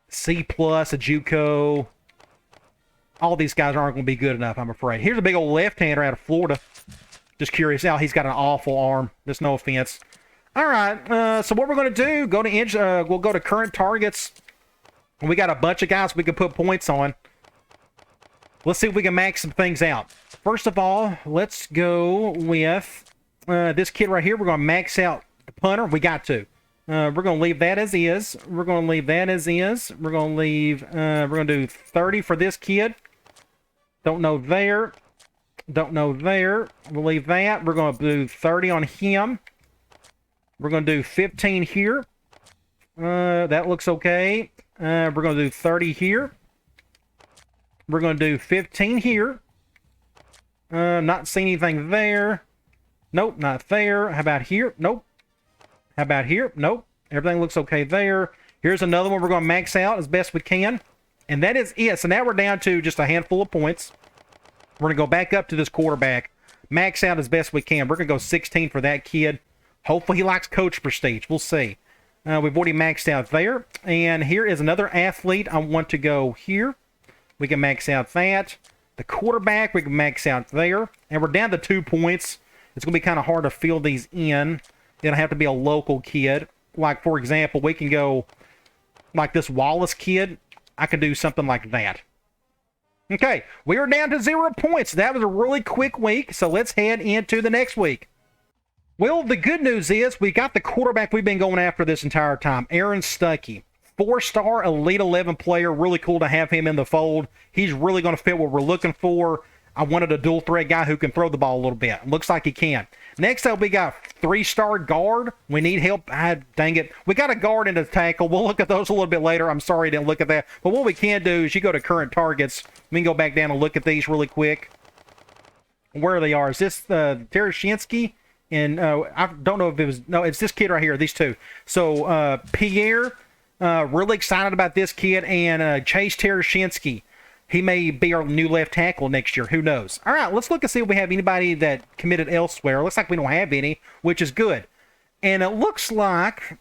C+, a JUCO. All these guys aren't going to be good enough, I'm afraid. Here's a big old left-hander out of Florida. Just curious. Now he's got an awful arm. There's no offense. All right, so what we're going to do, we'll go to current targets. We got a bunch of guys we can put points on. Let's see if we can max some things out. First of all, let's go with this kid right here. We're going to max out the punter. We got to. We're going to leave that as is. We're going to leave that as is. We're going to leave, we're going to do 30 for this kid. Don't know there. Don't know there. We'll leave that. We're going to do 30 on him. We're going to do 15 here. That looks okay. We're going to do 30 here. We're going to do 15 here. Not seeing anything there. Nope, not there. How about here? Nope. How about here? Nope. Everything looks okay there. Here's another one we're going to max out as best we can. And that is it. So now we're down to just a handful of points. We're going to go back up to this quarterback. Max out as best we can. We're going to go 16 for that kid. Hopefully he likes coach prestige. We'll see. We've already maxed out there. And here is another athlete. I want to go here. We can max out that. The quarterback, we can max out there. And we're down to 2 points. It's going to be kind of hard to fill these in. It'll have to be a local kid. Like, for example, we can go like this Wallace kid. I could do something like that. Okay, we are down to 0 points. That was a really quick week, so let's head into the next week. Well, the good news is we got the quarterback we've been going after this entire time, Aaron Stuckey. 4-star Elite 11 player. Really cool to have him in the fold. He's really going to fit what we're looking for. I wanted a dual threat guy who can throw the ball a little bit. Looks like he can. Next up, we got 3-star guard. We need help. Dang it. We got a guard and a tackle. We'll look at those a little bit later. I'm sorry I didn't look at that. But what we can do is you go to current targets. We can go back down and look at these really quick. Where they are. Is this Tereshinsky? And I don't know if it was... No, it's this kid right here. These two. So, Pierre, really excited about this kid. And Chase Tereshinsky. He may be our new left tackle next year. Who knows? All right, let's look and see if we have anybody that committed elsewhere. Looks like we don't have any, which is good. And it looks like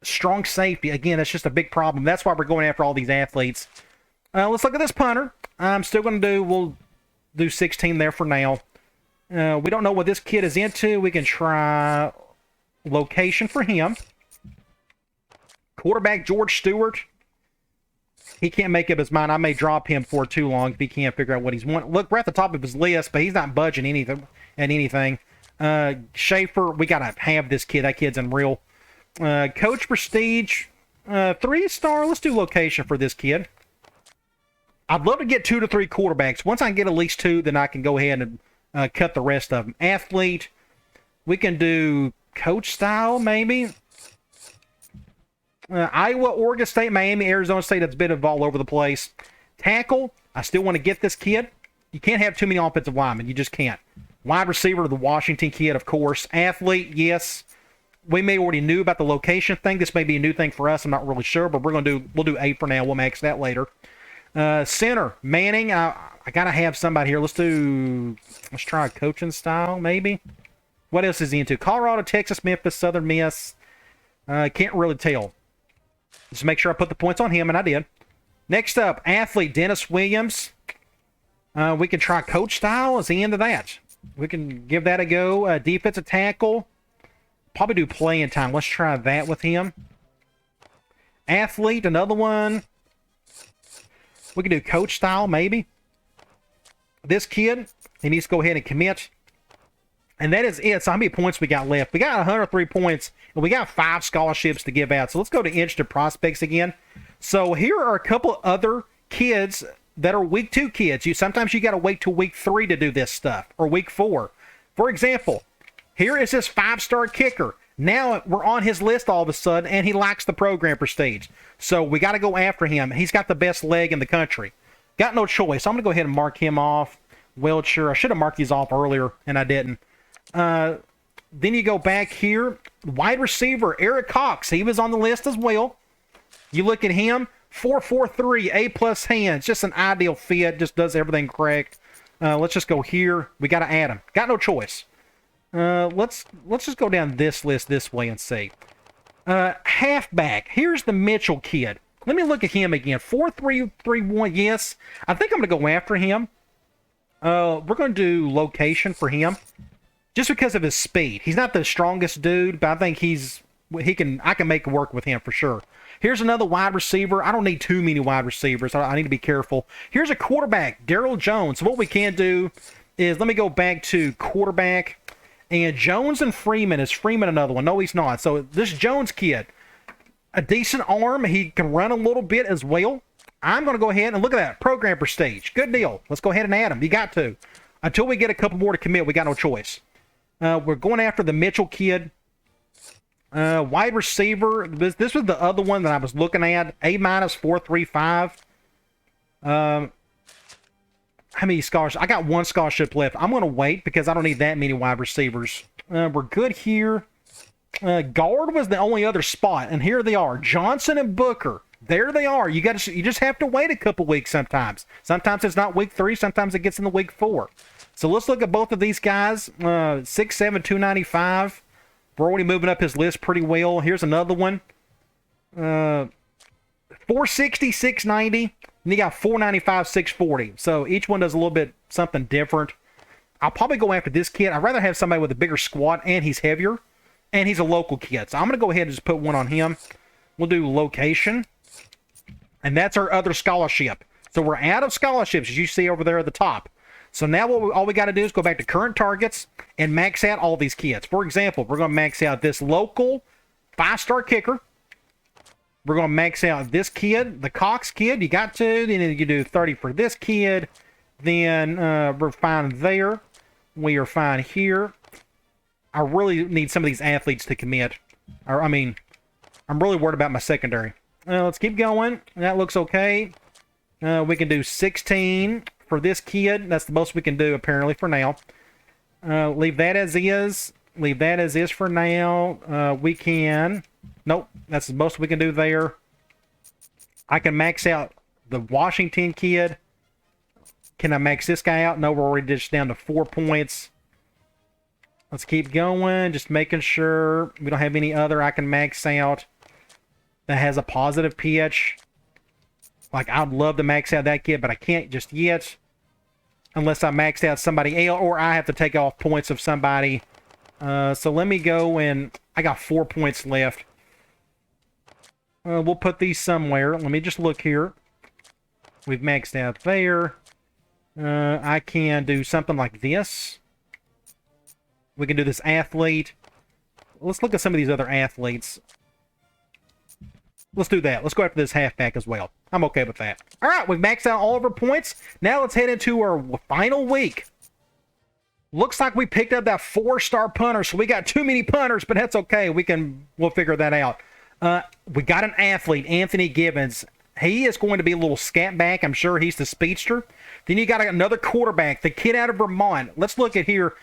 strong safety. Again, that's just a big problem. That's why we're going after all these athletes. Let's look at this punter. I'm still going to do, we'll do 16 there for now. We don't know what this kid is into. We can try location for him. Quarterback George Stewart. He can't make up his mind. I may drop him for too long if he can't figure out what he's wanting. Look, we're at the top of his list, but he's not budging anything. Schaefer, we got to have this kid. That kid's unreal. Coach Prestige, 3-star. Let's do location for this kid. I'd love to get 2 to 3 quarterbacks. Once I get at least 2, then I can go ahead and cut the rest of them. Athlete, we can do coach style, maybe. Iowa, Oregon State, Miami, Arizona State. That's a bit of all over the place. Tackle, I still want to get this kid. You can't have too many offensive linemen. You just can't. Wide receiver, the Washington kid, of course. Athlete, yes. We may already knew about the location thing. This may be a new thing for us. I'm not really sure, but we'll do 8 for now. We'll max that later. Center, Manning. I gotta have somebody here. Let's try a coaching style, maybe. What else is he into? Colorado, Texas, Memphis, Southern Miss. Can't really tell. Just make sure I put the points on him, and I did. Next up, athlete Dennis Williams. We can try coach style. Is he into that? We can give that a go. Defensive tackle. Probably do playing time. Let's try that with him. Athlete, another one. We can do coach style, maybe. This kid, he needs to go ahead and commit. And that is it. So how many points we got left? We got 103 points, and we got 5 scholarships to give out. So let's go to instant prospects again. So here are a couple other kids that are week 2 kids. Sometimes you got to wait till week 3 to do this stuff, or week 4. For example, here is this 5-star kicker. Now we're on his list all of a sudden, and he likes the program prestige. So we got to go after him. He's got the best leg in the country. Got no choice. I'm going to go ahead and mark him off. Wiltshire. I should have marked these off earlier, and I didn't. Then you go back here. Wide receiver, Eric Cox. He was on the list as well. You look at him. 4.43, A+ hands. Just an ideal fit. Just does everything correct. Let's just go here. We got to add him. Got no choice. Let's just go down this list this way and see. Halfback. Here's the Mitchell kid. Let me look at him again. 4.331. Yes. I think I'm going to go after him. We're going to do location for him. Just because of his speed. He's not the strongest dude, but I think I can make it work with him for sure. Here's another wide receiver. I don't need too many wide receivers. I need to be careful. Here's a quarterback, Daryl Jones. So what we can do is, let me go back to quarterback. And Jones and Freeman. Is Freeman another one? No, he's not. So this Jones kid, a decent arm. He can run a little bit as well. I'm going to go ahead and look at that. Program prestige. Good deal. Let's go ahead and add him. You got to. Until we get a couple more to commit, we got no choice. We're going after the Mitchell kid. Wide receiver. This was the other one that I was looking at. A-435. How many scholarships? I got one scholarship left. I'm going to wait because I don't need that many wide receivers. We're good here. Guard was the only other spot, and here they are. Johnson and Booker. There they are. You just have to wait a couple weeks sometimes. Sometimes it's not week 3. Sometimes it gets in the week 4. So let's look at both of these guys. 6'7", 295. We're already moving up his list pretty well. Here's another one. 460, 690. And you got 495, 640. So each one does a little bit something different. I'll probably go after this kid. I'd rather have somebody with a bigger squat, and he's heavier. And he's a local kid. So I'm going to go ahead and just put one on him. We'll do location. And that's our other scholarship. So we're out of scholarships, as you see over there at the top. So now all we got to do is go back to current targets and max out all these kids. For example, we're going to max out this local 5-star kicker. We're going to max out this kid, the Cox kid. You got to. Then you do 30 for this kid. Then we're fine there. We are fine here. I really need some of these athletes to commit. I'm really worried about my secondary. Let's keep going. That looks okay. We can do 16 for this kid. That's the most we can do, apparently, for now. Leave that as is. Leave that as is for now. We can... Nope, that's the most we can do there. I can max out the Washington kid. Can I max this guy out? No, we're already just down to 4 points. Let's keep going, just making sure we don't have any other I can max out that has a positive pitch. Like, I'd love to max out that kid, but I can't just yet. Unless I max out somebody else, or I have to take off points of somebody. So let me go, and I got 4 points left. We'll put these somewhere. Let me just look here. We've maxed out there. I can do something like this. We can do this athlete. Let's look at some of these other athletes. Let's do that. Let's go after this halfback as well. I'm okay with that. All right, we've maxed out all of our points. Now let's head into our final week. Looks like we picked up that 4-star punter, so we got too many punters, but that's okay. We'll figure that out. We got an athlete, Anthony Gibbons. He is going to be a little scat back. I'm sure he's the speedster. Then you got another quarterback, the kid out of Vermont. Let's look at here.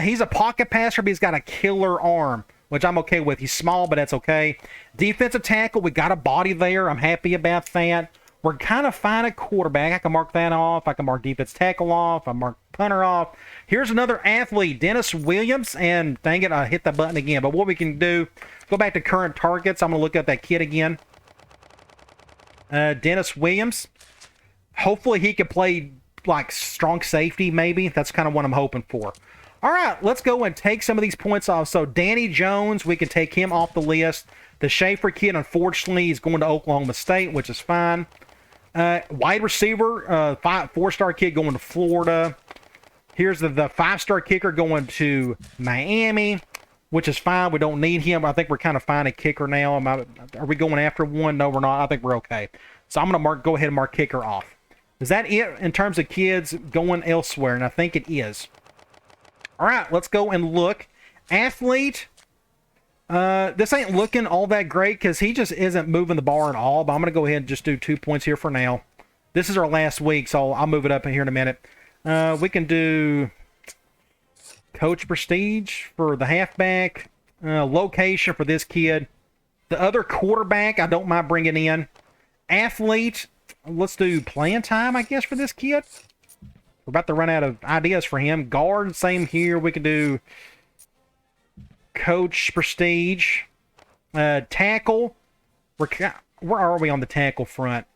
He's a pocket passer, but he's got a killer arm, which I'm okay with. He's small, but that's okay. Defensive tackle, we got a body there. I'm happy about that. We're kind of fine at quarterback. I can mark that off. I can mark defense tackle off. I mark punter off. Here's another athlete, Dennis Williams. And dang it, I hit the button again. But what we can do, go back to current targets. I'm going to look at that kid again. Dennis Williams. Hopefully he can play like strong safety, maybe. That's kind of what I'm hoping for. All right, let's go and take some of these points off. So Danny Jones, we can take him off the list. The Schaefer kid, unfortunately, is going to Oklahoma State, which is fine. Wide receiver, 4-star kid going to Florida. Here's the 5-star kicker going to Miami, which is fine. We don't need him. I think we're kind of fine at kicker now. Are we going after one? No, we're not. I think we're okay. So I'm going to go ahead and mark kicker off. Is that it in terms of kids going elsewhere? And I think it is. All right, let's go and look. Athlete. This ain't looking all that great because he just isn't moving the bar at all. But I'm going to go ahead and just do 2 points here for now. This is our last week, so I'll move it up in here in a minute. We can do coach prestige for the halfback. Location for this kid. The other quarterback, I don't mind bringing in. Athlete. Let's do playing time, I guess, for this kid. We're about to run out of ideas for him. Guard, same here. We can do coach prestige. Tackle. Where are we on the tackle front?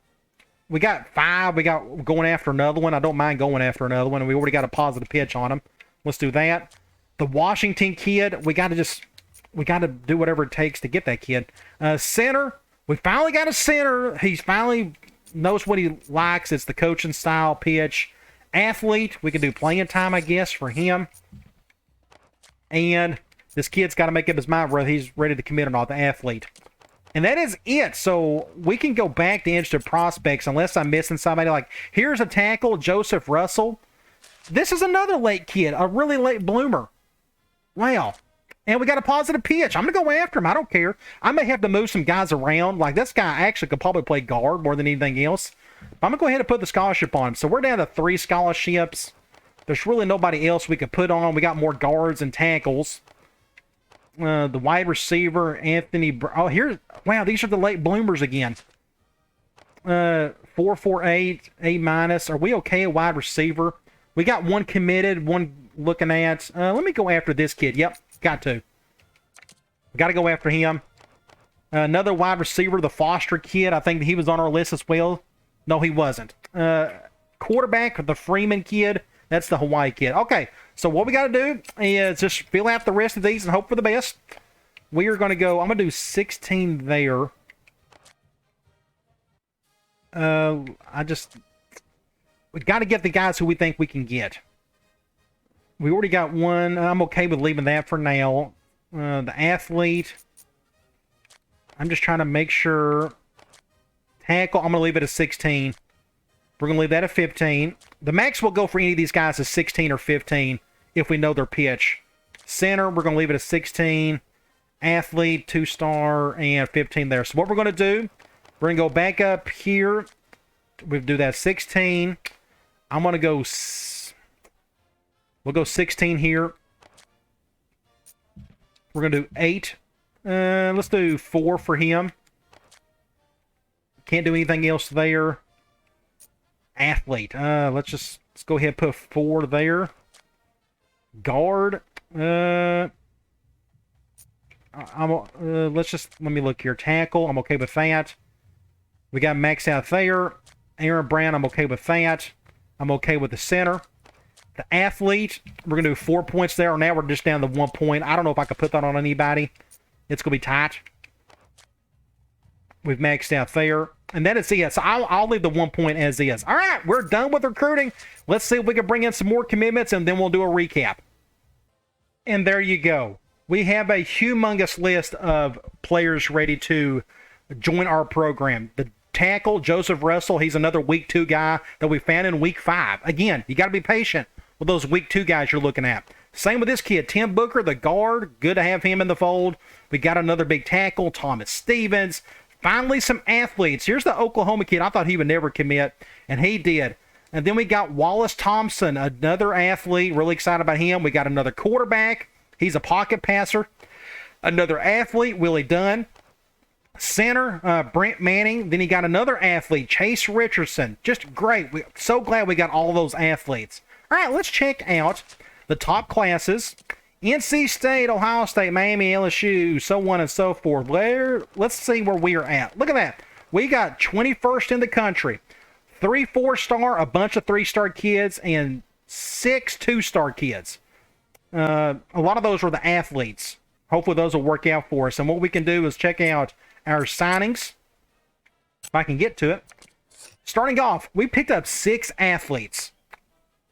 We got 5. We got going after another one. I don't mind going after another one. And we already got a positive pitch on him. Let's do that. The Washington kid, we got to do whatever it takes to get that kid. Center, We finally got a center. He's finally knows what he likes. It's the coaching style pitch. Athlete, we can do playing time, I guess, for him. And this kid's got to make up his mind whether he's ready to commit or not, the athlete. And that is it. So we can go back to instant prospects unless I'm missing somebody. Like, here's a tackle, Joseph Russell. This is another late kid, a really late bloomer. Wow. And we got a positive pitch. I'm going to go after him. I don't care. I may have to move some guys around. Like, this guy actually could probably play guard more than anything else. But I'm going to go ahead and put the scholarship on him. So we're down to 3 scholarships. There's really nobody else we could put on. We got more guards and tackles. The wide receiver, Anthony. Oh, here's. Wow, these are the late bloomers again. 448, A-. Are we okay at wide receiver? We got one committed, one looking at. Let me go after this kid. Yep, got to. We got to go after him. Another wide receiver, the Foster kid. I think he was on our list as well. No, he wasn't. Quarterback, the Freeman kid. That's the Hawaii kid. Okay, so what we got to do is just fill out the rest of these and hope for the best. We are going to go, I'm going to do 16 there. We got to get the guys who we think we can get. We already got one. I'm okay with leaving that for now. The athlete. I'm just trying to make sure. Tackle, I'm going to leave it at 16. We're going to leave that at 15. The max we'll go for any of these guys is 16 or 15 if we know their pitch. Center, we're going to leave it at 16. Athlete, 2-star, and 15 there. So what we're going to do, we're going to go back up here. We'll do that 16. I'm going to go, we'll go 16 here. We're going to do 8. Let's do 4 for him. Can't do anything else there. Athlete. Let's go ahead and put 4 there. Guard. Let me look here. Tackle. I'm okay with that. We got max out there. Aaron Brown. I'm okay with that. I'm okay with the center. The athlete. We're gonna do 4 points there. Now we're just down to 1 point. I don't know if I could put that on anybody. It's gonna be tight. We've maxed out there. And that is it. So I'll leave the 1 point as is. All right, we're done with recruiting. Let's see if we can bring in some more commitments, and then we'll do a recap. And there you go. We have a humongous list of players ready to join our program. The tackle, Joseph Russell, he's another week 2 guy that we found in week 5. Again, you got to be patient with those week 2 guys you're looking at. Same with this kid, Tim Booker, the guard. Good to have him in the fold. We got another big tackle, Thomas Stevens. Finally, some athletes. Here's the Oklahoma kid. I thought he would never commit, and he did. And then we got Wallace Thompson, another athlete. Really excited about him. We got another quarterback. He's a pocket passer. Another athlete, Willie Dunn. Center, Brent Manning. Then he got another athlete, Chase Richardson. Just great. We're so glad we got all those athletes. All right, let's check out the top classes. NC State, Ohio State, Miami, LSU, so on and so forth. Let's see where we are at. Look at that. We got 21st in the country. 3 4-star, a bunch of 3-star kids, and 6 2-star kids. A lot of those were the athletes. Hopefully those will work out for us. And what we can do is check out our signings. If I can get to it. Starting off, we picked up 6 athletes.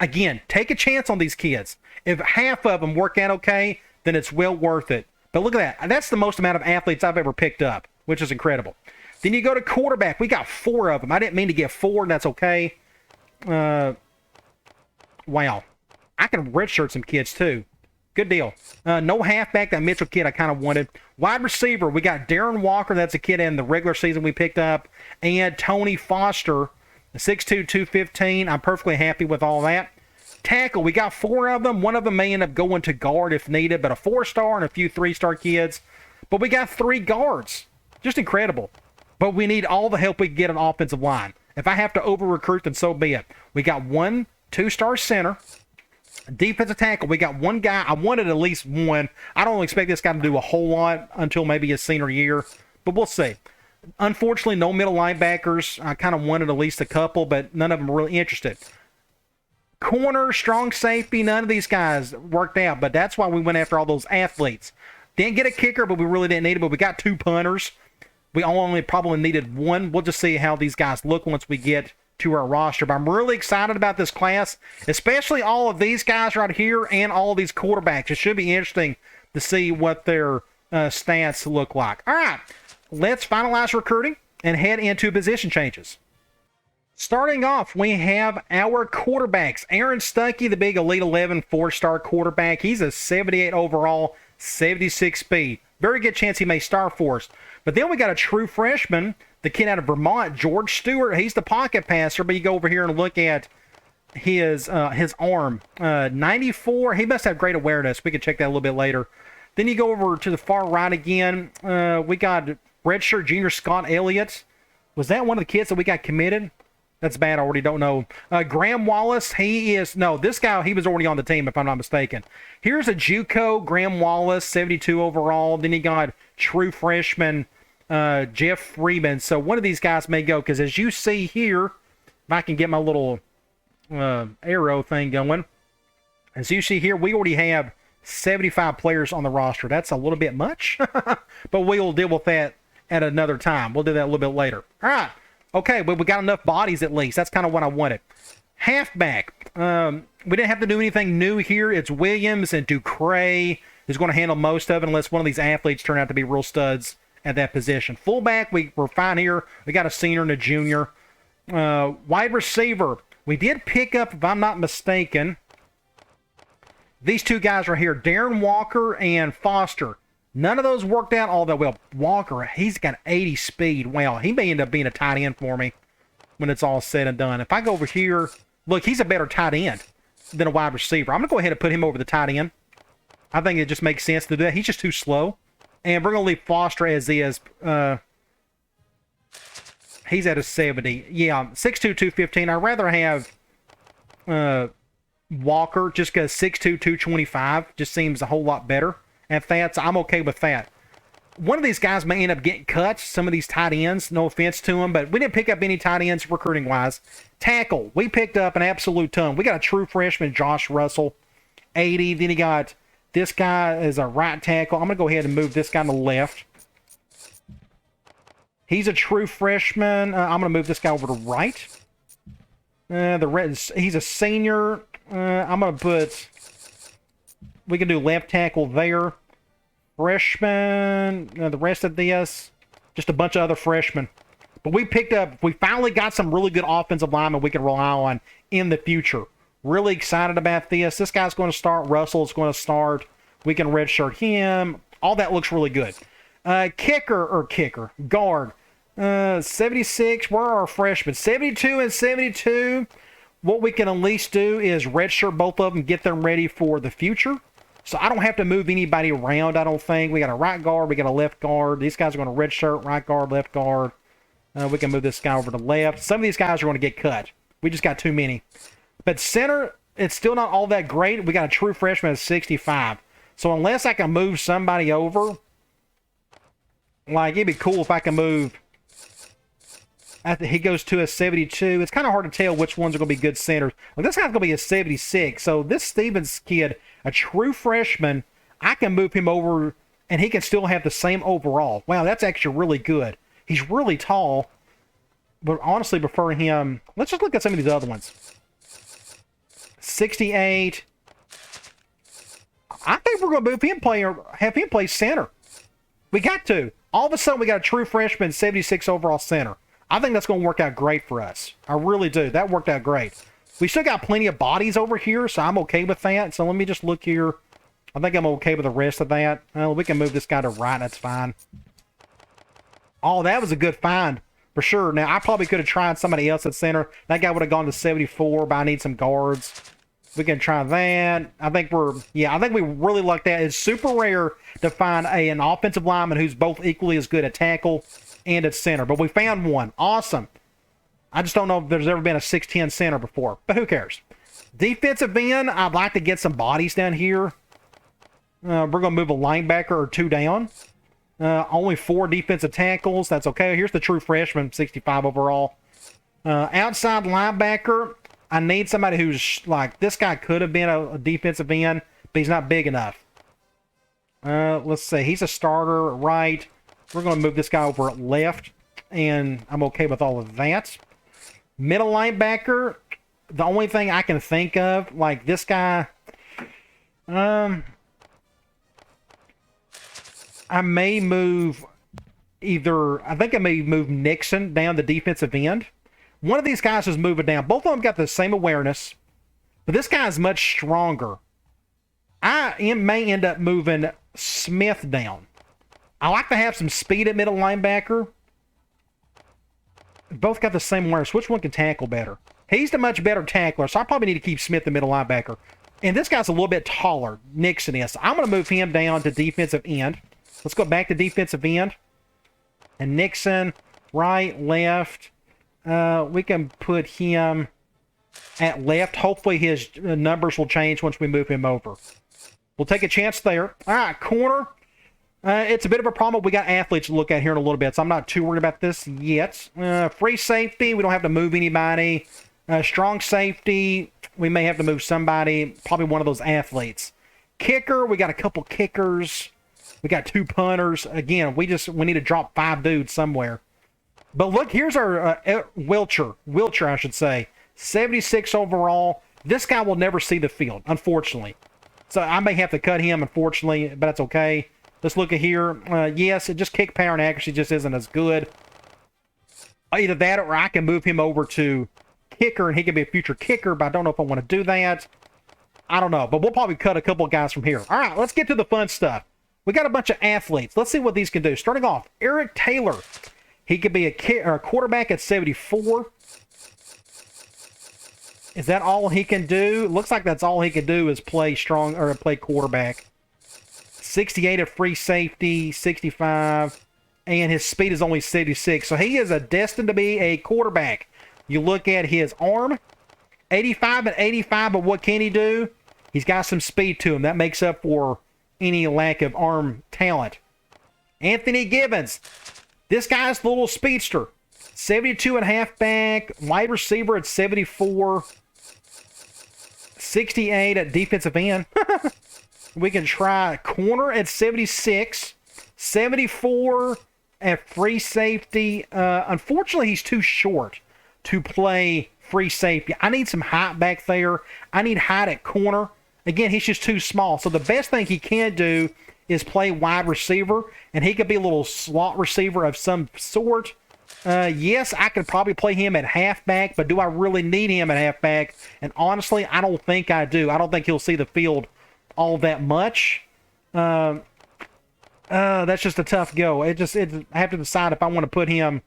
Again, take a chance on these kids. If half of them work out okay, then it's well worth it. But look at that. That's the most amount of athletes I've ever picked up, which is incredible. Then you go to quarterback. We got 4 of them. I didn't mean to get 4, and that's okay. Wow. I can redshirt some kids, too. Good deal. No halfback, that Mitchell kid I kind of wanted. Wide receiver, we got Darren Walker. That's a kid in the regular season we picked up. And Tony Foster, 6'2", 215. I'm perfectly happy with all that. Tackle, we got 4 of them. One of them may end up going to guard if needed, but a 4-star and a few 3-star kids. But we got 3 guards. Just incredible. But we need all the help we can get on offensive line. If I have to over-recruit, then so be it. We got 1 2-star center. Defensive tackle, we got 1 guy. I wanted at least 1. I don't expect this guy to do a whole lot until maybe his senior year, but we'll see. Unfortunately, no middle linebackers. I kind of wanted at least a couple, but none of them are really interested. Corner, strong safety, none of these guys worked out, but that's why we went after all those athletes. Didn't get a kicker, but we really didn't need it, but we got 2 punters. We only probably needed one. We'll just see how these guys look once we get to our roster. But I'm really excited about this class, especially all of these guys right here and all of these quarterbacks. It should be interesting to see what their stats look like. All right, let's finalize recruiting and head into position changes. Starting off, we have our quarterbacks. Aaron Stuckey, the big Elite 11 4-star quarterback. He's a 78 overall, 76 speed. Very good chance he may start for us. But then we got a true freshman, the kid out of Vermont, George Stewart. He's the pocket passer, but you go over here and look at his arm. 94, he must have great awareness. We can check that a little bit later. Then you go over to the far right again. We got redshirt junior Scott Elliott. Was that one of the kids that we got committed? That's bad. I already don't know. Graham Wallace, this guy, he was already on the team, if I'm not mistaken. Here's a JUCO, Graham Wallace, 72 overall. Then you got true freshman Jeff Freeman. So one of these guys may go, because as you see here, if I can get my little arrow thing going. As you see here, we already have 75 players on the roster. That's a little bit much, but we'll deal with that at another time. We'll do that a little bit later. All right. Okay, but we got enough bodies at least. That's kind of what I wanted. Halfback. We didn't have to do anything new here. It's Williams and Ducray who's going to handle most of it unless one of these athletes turn out to be real studs at that position. Fullback, we're fine here. We got a senior and a junior. Wide receiver. We did pick up, if I'm not mistaken, these two guys right here, Darren Walker and Foster. None of those worked out all that well. Walker, he's got 80 speed. Wow, he may end up being a tight end for me when it's all said and done. If I go over here, look, he's a better tight end than a wide receiver. I'm going to go ahead and put him over the tight end. I think it just makes sense to do that. He's just too slow. And we're going to leave Foster as is. He's at a 70. Yeah, 6'2", 215. I'd rather have Walker just because 6'2", 225 just seems a whole lot better. At that, so I'm okay with that. One of these guys may end up getting cut, some of these tight ends, no offense to them, but we didn't pick up any tight ends recruiting-wise. Tackle, we picked up an absolute ton. We got a true freshman, Josh Russell, 80. Then he got this guy as a right tackle. I'm going to go ahead and move this guy to the left. He's a true freshman. I'm going to move this guy over to right. He's a senior. I'm going to put... We can do left tackle there. Freshman, the rest of this, just a bunch of other freshmen. But we finally got some really good offensive linemen we can rely on in the future. Really excited about this. This guy's going to start. Russell's going to start. We can redshirt him. All that looks really good. Guard. 76, where are our freshmen? 72 and 72. What we can at least do is redshirt both of them, get them ready for the future. So I don't have to move anybody around, I don't think. We got a right guard, we got a left guard. These guys are going to redshirt, right guard, left guard. We can move this guy over to left. Some of these guys are going to get cut. We just got too many. But center, it's still not all that great. We got a true freshman at 65. So unless I can move somebody over, like it'd be cool if I can move. He goes to a 72. It's kind of hard to tell which ones are going to be good centers. Like this guy's going to be a 76. So this Stevens kid, a true freshman, I can move him over and he can still have the same overall. Wow, that's actually really good. He's really tall, but honestly prefer him. Let's just look at some of these other ones. 68. I think we're going to move him have him play center. We got to. All of a sudden, we got a true freshman, 76 overall center. I think that's going to work out great for us. I really do. That worked out great. We still got plenty of bodies over here, so I'm okay with that. So let me just look here. I think I'm okay with the rest of that. We can move this guy to right. That's fine. Oh, that was a good find for sure. Now, I probably could have tried somebody else at center. That guy would have gone to 74, but I need some guards. We can try that. I think we really like that. It's super rare to find an offensive lineman who's both equally as good at tackle and at center. But we found one. Awesome. I just don't know if there's ever been a 6'10 center before, but who cares? Defensive end, I'd like to get some bodies down here. We're going to move a linebacker or two down. Only 4 defensive tackles. That's okay. Here's the true freshman, 65 overall. Outside linebacker, I need somebody who's like, this guy could have been a defensive end, but he's not big enough. Let's see. He's a starter, right. We're going to move this guy over at left, and I'm okay with all of that. Middle linebacker, the only thing I can think of, like this guy, I may move I think I may move Nixon down the defensive end. One of these guys is moving down. Both of them got the same awareness, but this guy is much stronger. I may end up moving Smith down. I like to have some speed at middle linebacker. Both got the same awareness. Which one can tackle better? He's the much better tackler, so I probably need to keep Smith the middle linebacker. And this guy's a little bit taller, Nixon is. So I'm going to move him down to defensive end. Let's go back to defensive end. And Nixon, right, left. We can put him at left. Hopefully his numbers will change once we move him over. We'll take a chance there. All right, corner. It's a bit of a problem. We got athletes to look at here in a little bit, so I'm not too worried about this yet. Free safety, we don't have to move anybody. Strong safety, we may have to move somebody, probably one of those athletes. Kicker, we got a couple kickers. We got 2 punters. Again, we need to drop 5 dudes somewhere. But look, here's our Wilcher, I should say. 76 overall. This guy will never see the field, unfortunately. So I may have to cut him, unfortunately, but that's okay. Let's look at here. Yes, it just kick power and accuracy just isn't as good. Either that or I can move him over to kicker, and he can be a future kicker, but I don't know if I want to do that. I don't know, but we'll probably cut a couple of guys from here. All right, let's get to the fun stuff. We got a bunch of athletes. Let's see what these can do. Starting off, Eric Taylor. He could be a quarterback at 74. Is that all he can do? Looks like that's all he can do is play strong or play quarterback. 68 at free safety, 65, and his speed is only 76. So he is destined to be a quarterback. You look at his arm, 85 and 85, but what can he do? He's got some speed to him. That makes up for any lack of arm talent. Anthony Gibbons. This guy's the little speedster. 72 and halfback, wide receiver at 74, 68 at defensive end. We can try corner at 76, 74 at free safety. Unfortunately, he's too short to play free safety. I need some height back there. I need height at corner. Again, he's just too small. So the best thing he can do is play wide receiver, and he could be a little slot receiver of some sort. Yes, I could probably play him at halfback, but do I really need him at halfback? And honestly, I don't think I do. I don't think he'll see the field all that much. That's just a tough go. I have to decide if I want to put him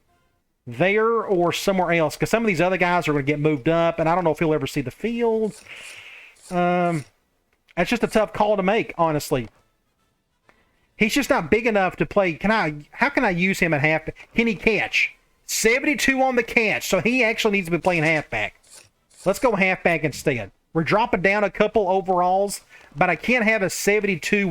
there or somewhere else, because some of these other guys are going to get moved up, and I don't know if he'll ever see the field. That's just a tough call to make, honestly. He's just not big enough to play. How can I use him at halfback? Can he catch? 72 on the catch, so he actually needs to be playing halfback. Let's go halfback instead. We're dropping down a couple overalls, but I can't have a 72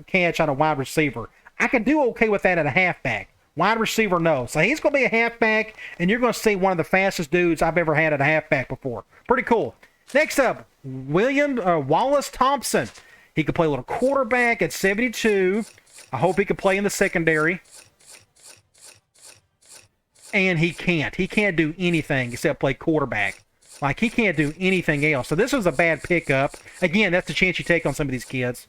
catch on a wide receiver. I can do okay with that at a halfback. Wide receiver, no. So he's going to be a halfback, and you're going to see one of the fastest dudes I've ever had at a halfback before. Pretty cool. Next up, Wallace Thompson. He could play a little quarterback at 72. I hope he can play in the secondary. And he can't. He can't do anything except play quarterback. Like, he can't do anything else. So this was a bad pickup. Again, that's the chance you take on some of these kids.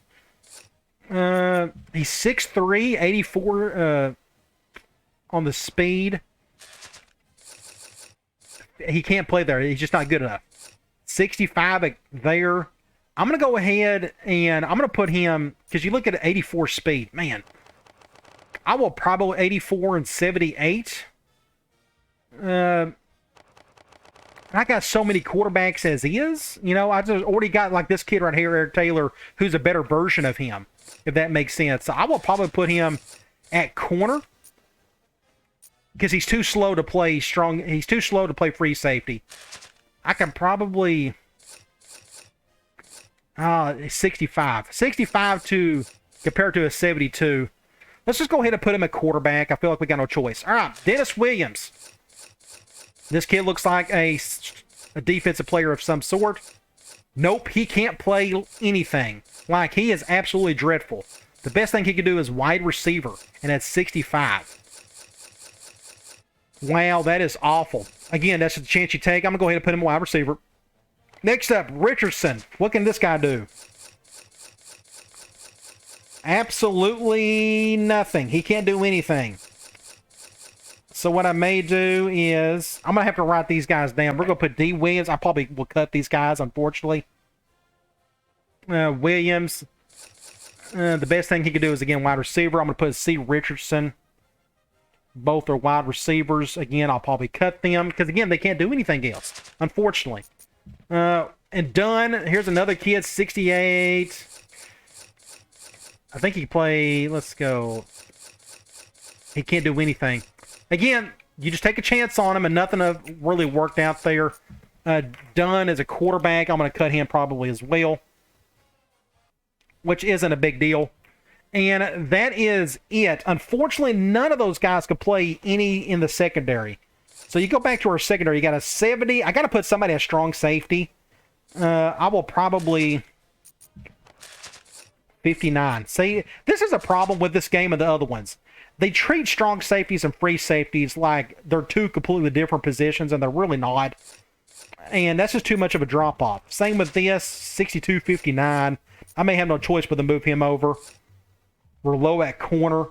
He's 6'3", 84 on the speed. He can't play there. He's just not good enough. 65 there. I'm going to go ahead and I'm going to put him, because you look at 84 speed. Man, I will probably 84 and 78. I got so many quarterbacks as is. You know, I just already got like this kid right here, Eric Taylor, who's a better version of him, if that makes sense. So I will probably put him at corner, because he's too slow to play strong. He's too slow to play free safety. I can probably 65 to compare to a 72. Let's just go ahead and put him at quarterback. I feel like we got no choice. All right, Dennis Williams. This kid looks like a defensive player of some sort. Nope, he can't play anything. Like, he is absolutely dreadful. The best thing he could do is wide receiver, and that's 65. Wow, that is awful. Again, that's the chance you take. I'm going to go ahead and put him wide receiver. Next up, Richardson. What can this guy do? Absolutely nothing. He can't do anything. So what I may do is, I'm going to have to write these guys down. We're going to put D. Williams. I probably will cut these guys, unfortunately. Williams. The best thing he could do is, again, wide receiver. I'm going to put C. Richardson. Both are wide receivers. Again, I'll probably cut them because, again, they can't do anything else, unfortunately. And Dunn, here's another kid, 68. I think he can play, let's go. He can't do anything. Again, you just take a chance on him, and nothing really worked out there. Dunn is a quarterback. I'm going to cut him probably as well, which isn't a big deal. And that is it. Unfortunately, none of those guys could play any in the secondary. So you go back to our secondary. You got a 70. I got to put somebody at strong safety. I will probably 59. See, this is a problem with this game and the other ones. They treat strong safeties and free safeties like they're two completely different positions, and they're really not. And that's just too much of a drop-off. Same with this, 62-59. I may have no choice but to move him over. We're low at corner.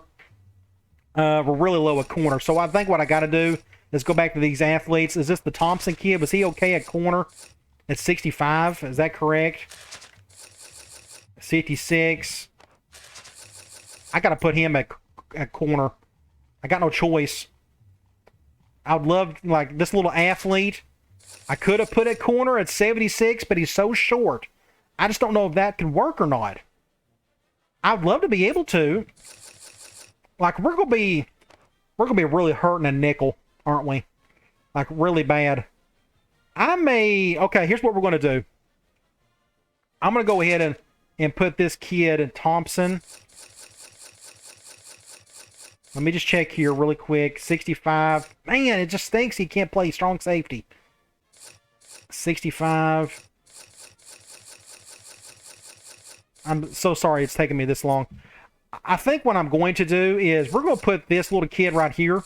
We're really low at corner. So I think what I got to do is go back to these athletes. Is this the Thompson kid? Was he okay at corner at 65? Is that correct? 56. I got to put him at corner. I got no choice. I would love, like, this little athlete. I could have put at corner at 76, but he's so short. I just don't know if that can work or not. I'd love to be able to. Like, we're gonna be really hurting a nickel, aren't we? Like, really bad. Okay, here's what we're gonna do. I'm gonna go ahead and put this kid in Thompson. Let me just check here really quick. 65. Man, it just stinks he can't play strong safety. 65. I'm so sorry it's taking me this long. I think what I'm going to do is we're going to put this little kid right here.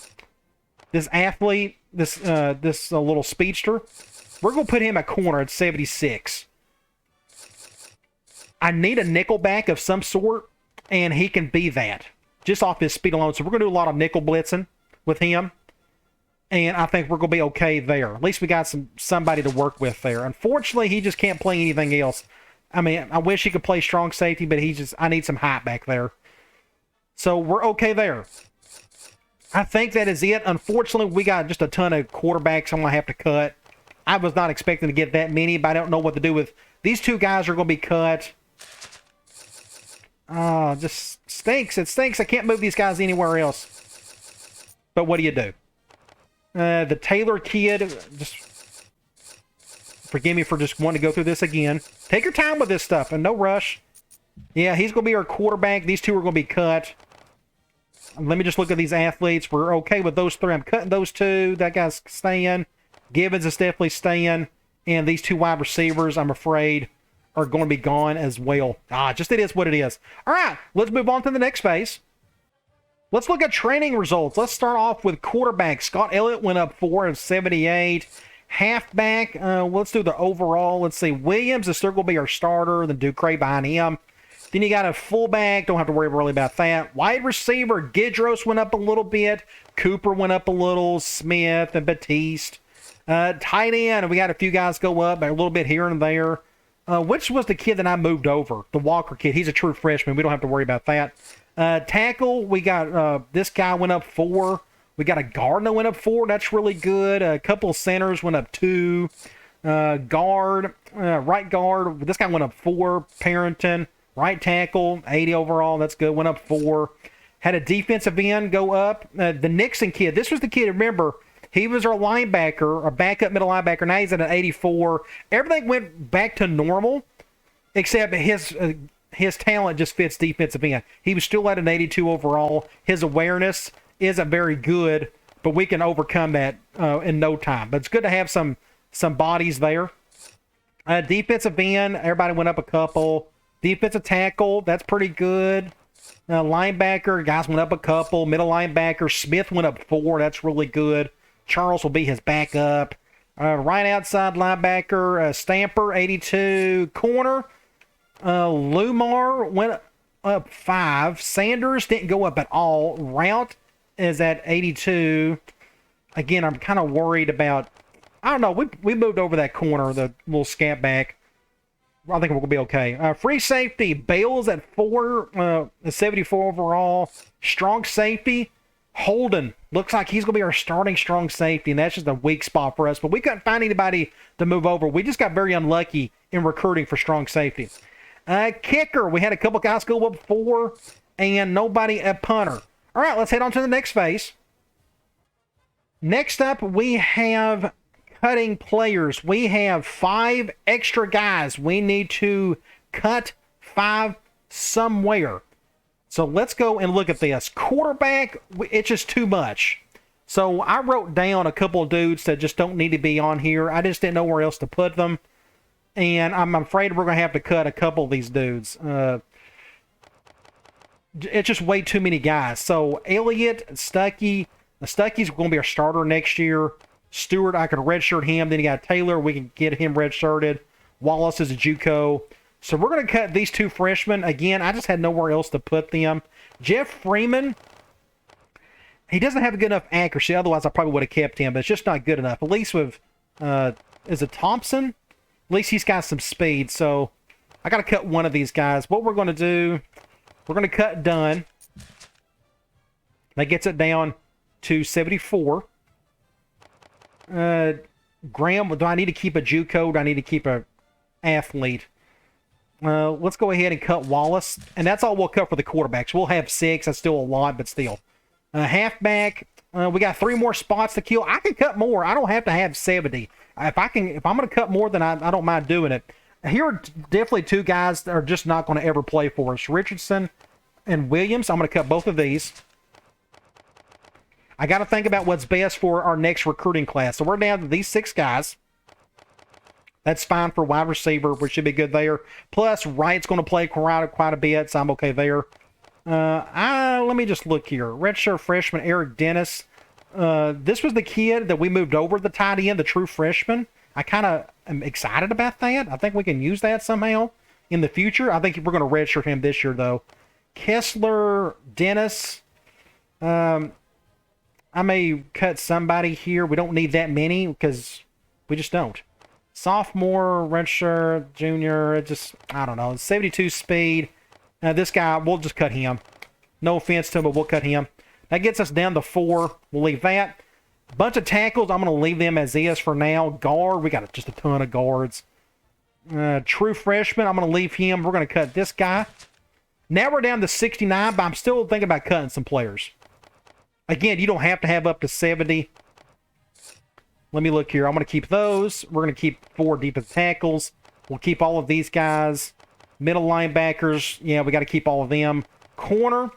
This athlete, this little speedster. We're going to put him at corner at 76. I need a nickelback of some sort, and he can be that. Just off his speed alone. So we're going to do a lot of nickel blitzing with him. And I think we're going to be okay there. At least we got somebody to work with there. Unfortunately, he just can't play anything else. I mean, I wish he could play strong safety, but I need some height back there. So we're okay there. I think that is it. Unfortunately, we got just a ton of quarterbacks I'm going to have to cut. I was not expecting to get that many, but I don't know what to do with. These two guys are going to be cut. Oh, just stinks. It stinks. I can't move these guys anywhere else. But what do you do? The Taylor kid, just forgive me for just wanting to go through this again. Take your time with this stuff and no rush. Yeah, he's going to be our quarterback. These two are going to be cut. Let me just look at these athletes. We're okay with those three. I'm cutting those two. That guy's staying. Gibbons is definitely staying. And these two wide receivers, I'm afraid, are going to be gone as well. Just it is what it is. All right, let's move on to the next phase. Let's look at training results. Let's start off with quarterback. Scott Elliott went up 4 of 78. Halfback, let's do the overall. Let's see. Williams is still going to be our starter. Then Ducray behind him. Then you got a fullback. Don't have to worry really about that. Wide receiver, Gidros went up a little bit. Cooper went up a little. Smith and Batiste. Tight end, we got a few guys go up, a little bit here and there. Which was the kid that I moved over? The Walker kid. He's a true freshman. We don't have to worry about that. Tackle, we got this guy went up 4. We got a Gardner went up 4. That's really good. A couple of centers went up 2. Guard, right guard, this guy went up 4. Parrington, right tackle, 80 overall. That's good. Went up 4. Had a defensive end go up. The Nixon kid, this was the kid, remember, he was our linebacker, a backup middle linebacker. Now he's at an 84. Everything went back to normal, except his talent just fits defensive end. He was still at an 82 overall. His awareness isn't very good, but we can overcome that in no time. But it's good to have some bodies there. Defensive end, everybody went up a couple. Defensive tackle, that's pretty good. Linebacker, guys went up a couple. Middle linebacker, Smith went up 4. That's really good. Charles will be his backup. Right outside linebacker, Stamper, 82. Corner, Lumar went up 5. Sanders didn't go up at all. Route is at 82. Again, I'm kind of worried about... I don't know. We moved over that corner, the little scat back. I think we're going to be okay. Free safety, Bales at 4, 74 overall. Strong safety, Holden. Looks like he's going to be our starting strong safety, and that's just a weak spot for us. But we couldn't find anybody to move over. We just got very unlucky in recruiting for strong safety. Kicker, we had a couple guys go up 4, and nobody at punter. All right, let's head on to the next phase. Next up, we have cutting players. We have 5 extra guys. We need to cut 5 somewhere. So let's go and look at this. Quarterback, it's just too much. So I wrote down a couple of dudes that just don't need to be on here. I just didn't know where else to put them. And I'm afraid we're going to have to cut a couple of these dudes. It's just way too many guys. So Elliott, Stuckey. Stuckey's going to be our starter next year. Stewart, I could redshirt him. Then you got Taylor. We can get him redshirted. Wallace is a JUCO. So we're going to cut these 2 freshmen. Again, I just had nowhere else to put them. Jeff Freeman, he doesn't have a good enough accuracy. Otherwise, I probably would have kept him. But it's just not good enough. At least with, is it Thompson? At least he's got some speed. So I got to cut one of these guys. What we're going to do, we're going to cut Dunn. That gets it down to 74. Graham, do I need to keep a JUCO? Do I need to keep a athlete? Let's go ahead and cut Wallace. And that's all we'll cut for the quarterbacks. We'll have 6. That's still a lot, but still. Halfback, we got 3 more spots to kill. I can cut more. I don't have to have 70. If I'm going to cut more, then I don't mind doing it. Here are definitely 2 guys that are just not going to ever play for us. Richardson and Williams. I'm going to cut both of these. I got to think about what's best for our next recruiting class. So we're down to these 6 guys. That's fine for wide receiver. We should be good there. Plus, Wright's going to play quite a bit, so I'm okay there. Let me just look here. Redshirt freshman Eric Dennis. This was the kid that we moved over the tight end, the true freshman. I kind of am excited about that. I think we can use that somehow in the future. I think we're going to redshirt him this year, though. Kessler, Dennis. I may cut somebody here. We don't need that many because we just don't. Sophomore, redshirt, junior, I don't know. 72 speed. This guy, we'll just cut him. No offense to him, but we'll cut him. That gets us down to 4. We'll leave that. Bunch of tackles, I'm going to leave them as is for now. Guard, we got just a ton of guards. True freshman, I'm going to leave him. We're going to cut this guy. Now we're down to 69, but I'm still thinking about cutting some players. Again, you don't have to have up to 70. Let me look here. I'm going to keep those. We're going to keep 4 defensive tackles. We'll keep all of these guys. Middle linebackers, yeah, we got to keep all of them. Corner,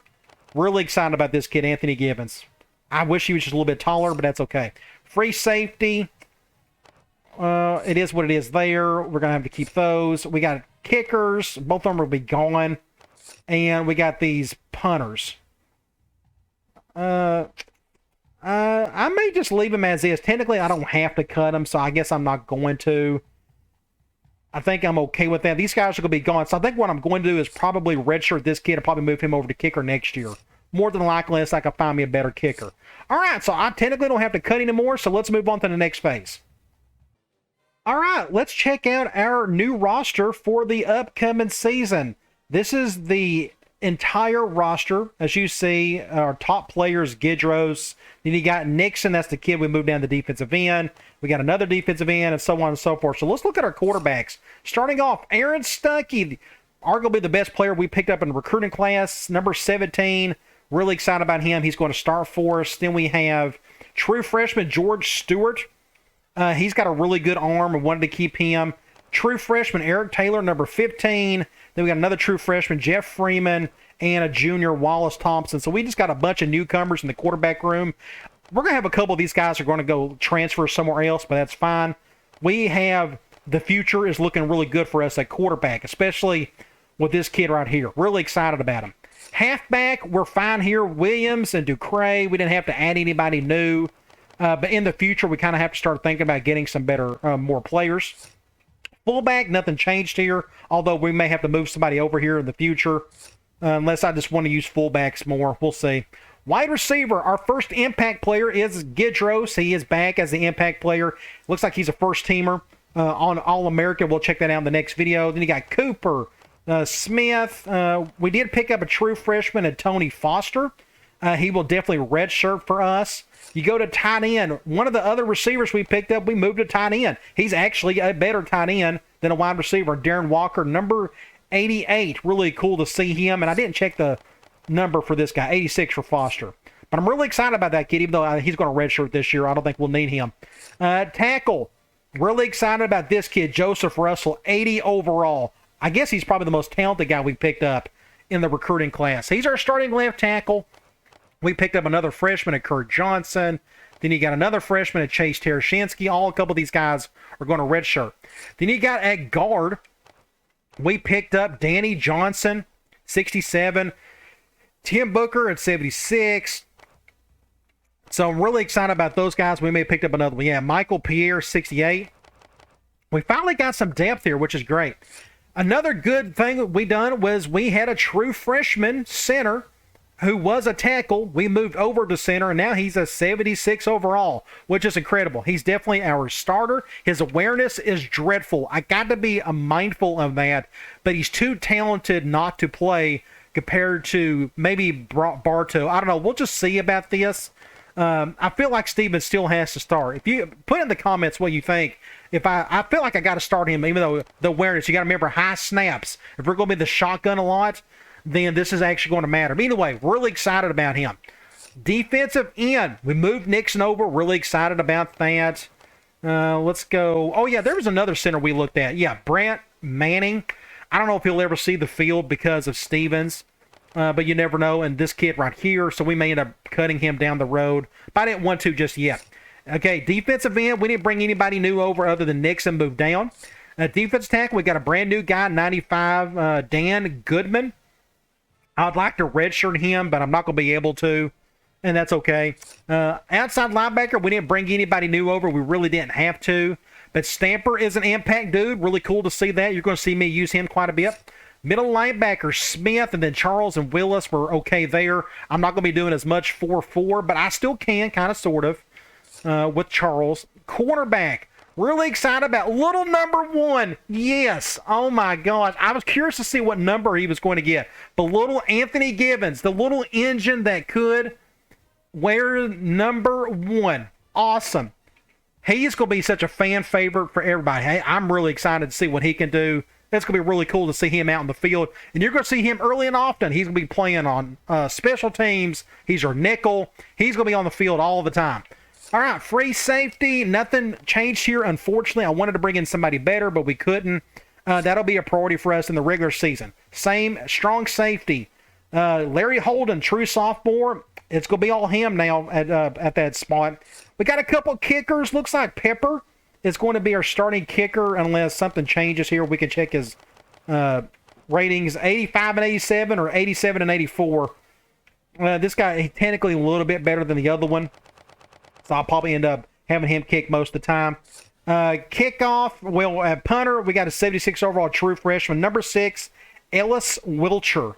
really excited about this kid, Anthony Gibbons. I wish he was just a little bit taller, but that's okay. Free safety, it is what it is there. We're going to have to keep those. We got kickers. Both of them will be gone. And we got these punters. I may just leave them as is. Technically, I don't have to cut them, so I guess I'm not going to. I think I'm okay with that. These guys are going to be gone, so I think what I'm going to do is probably redshirt this kid and probably move him over to kicker next year. More than likely, unless I can find me a better kicker. All right, so I technically don't have to cut anymore, so let's move on to the next phase. All right, let's check out our new roster for the upcoming season. This is the entire roster. As you see, our top players, Gidros. Then you got Nixon, that's the kid we moved down the defensive end. We got another defensive end, and so on and so forth. So let's look at our quarterbacks. Starting off, Aaron Stuckey, arguably the best player we picked up in the recruiting class, number 17. Really excited about him. He's going to start for us. Then we have true freshman George Stewart. He's got a really good arm and wanted to keep him. True freshman Eric Taylor, number 15. Then we got another true freshman, Jeff Freeman, and a junior, Wallace Thompson. So we just got a bunch of newcomers in the quarterback room. We're going to have a couple of these guys are going to go transfer somewhere else, but that's fine. We have the future is looking really good for us at quarterback, especially with this kid right here. Really excited about him. Halfback, we're fine here. Williams and Ducray, we didn't have to add anybody new. But in the future, we kind of have to start thinking about getting some better, more players. Fullback, nothing changed here, although we may have to move somebody over here in the future, unless I just want to use fullbacks more. We'll see. Wide receiver, our first impact player is Gidros. He is back as the impact player. Looks like he's a first-teamer on All-American. We'll check that out in the next video. Then you got Cooper, Smith. We did pick up a true freshman at Tony Foster. He will definitely redshirt for us. You go to tight end. One of the other receivers we picked up, we moved to tight end. He's actually a better tight end than a wide receiver. Darren Walker, number 88. Really cool to see him. And I didn't check the number for this guy, 86 for Foster. But I'm really excited about that kid, even though he's going to redshirt this year. I don't think we'll need him. Tackle. Really excited about this kid, Joseph Russell, 80 overall. I guess he's probably the most talented guy we picked up in the recruiting class. He's our starting left tackle. We picked up another freshman at Kurt Johnson. Then you got another freshman at Chase Tereshinsky. A couple of these guys are going to redshirt. Then you got at guard, we picked up Danny Johnson, 67. Tim Booker at 76. So I'm really excited about those guys. We may have picked up another one. Yeah, Michael Pierre, 68. We finally got some depth here, which is great. Another good thing we done was we had a true freshman center who was a tackle. We moved over to center, and now he's a 76 overall, which is incredible. He's definitely our starter. His awareness is dreadful. I got to be mindful of that, but he's too talented not to play compared to maybe Bartow. I don't know. We'll just see about this. I feel like Steven still has to start. If you put in the comments what you think, I feel like I got to start him, even though the awareness, you got to remember high snaps. If we're going to be the shotgun a lot, then this is actually going to matter. But anyway, really excited about him. Defensive end, we moved Nixon over. Really excited about that. Let's go. Oh, yeah, there was another center we looked at. Yeah, Brant Manning. I don't know if he'll ever see the field because of Stevens, but you never know. And this kid right here, so we may end up cutting him down the road. But I didn't want to just yet. Okay, defensive end, we didn't bring anybody new over other than Nixon moved down. Defense tackle, we got a brand new guy, 95, Dan Goodman. I'd like to redshirt him, but I'm not going to be able to, and that's okay. Outside linebacker, we didn't bring anybody new over. We really didn't have to. But Stamper is an impact dude. Really cool to see that. You're going to see me use him quite a bit. Middle linebacker, Smith, and then Charles and Willis were okay there. I'm not going to be doing as much 4-4, but I still can, kind of, sort of, with Charles. Cornerback. Really excited about little number 1. Yes. Oh, my gosh. I was curious to see what number he was going to get. But little Anthony Gibbons, the little engine that could wear number 1. Awesome. He is going to be such a fan favorite for everybody. Hey, I'm really excited to see what he can do. It's going to be really cool to see him out in the field. And you're going to see him early and often. He's going to be playing on special teams. He's your nickel. He's going to be on the field all the time. All right, free safety. Nothing changed here, unfortunately. I wanted to bring in somebody better, but we couldn't. That'll be a priority for us in the regular season. Same, strong safety. Larry Holden, true sophomore. It's going to be all him now at that spot. We got a couple kickers. Looks like Pepper is going to be our starting kicker unless something changes here. We can check his ratings, 85 and 87 or 87 and 84. This guy, technically a little bit better than the other one. So I'll probably end up having him kick most of the time. Kickoff, well, at punter, we got a 76 overall true freshman. Number 6, Ellis Wilcher.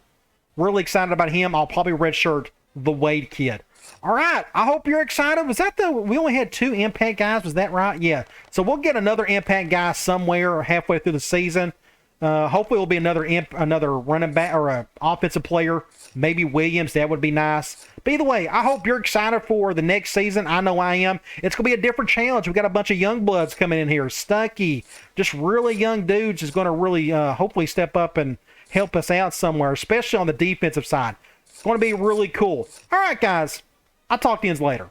Really excited about him. I'll probably redshirt the Wade kid. All right, I hope you're excited. Was that we only had 2 impact guys, was that right? Yeah. So we'll get another impact guy somewhere halfway through the season. Hopefully it'll be another running back or an offensive player. Maybe Williams, that would be nice. But either way, I hope you're excited for the next season. I know I am. It's going to be a different challenge. We've got a bunch of young bloods coming in here. Stuckey, just really young dudes is going to really hopefully step up and help us out somewhere, especially on the defensive side. It's going to be really cool. All right, guys. I'll talk to you later.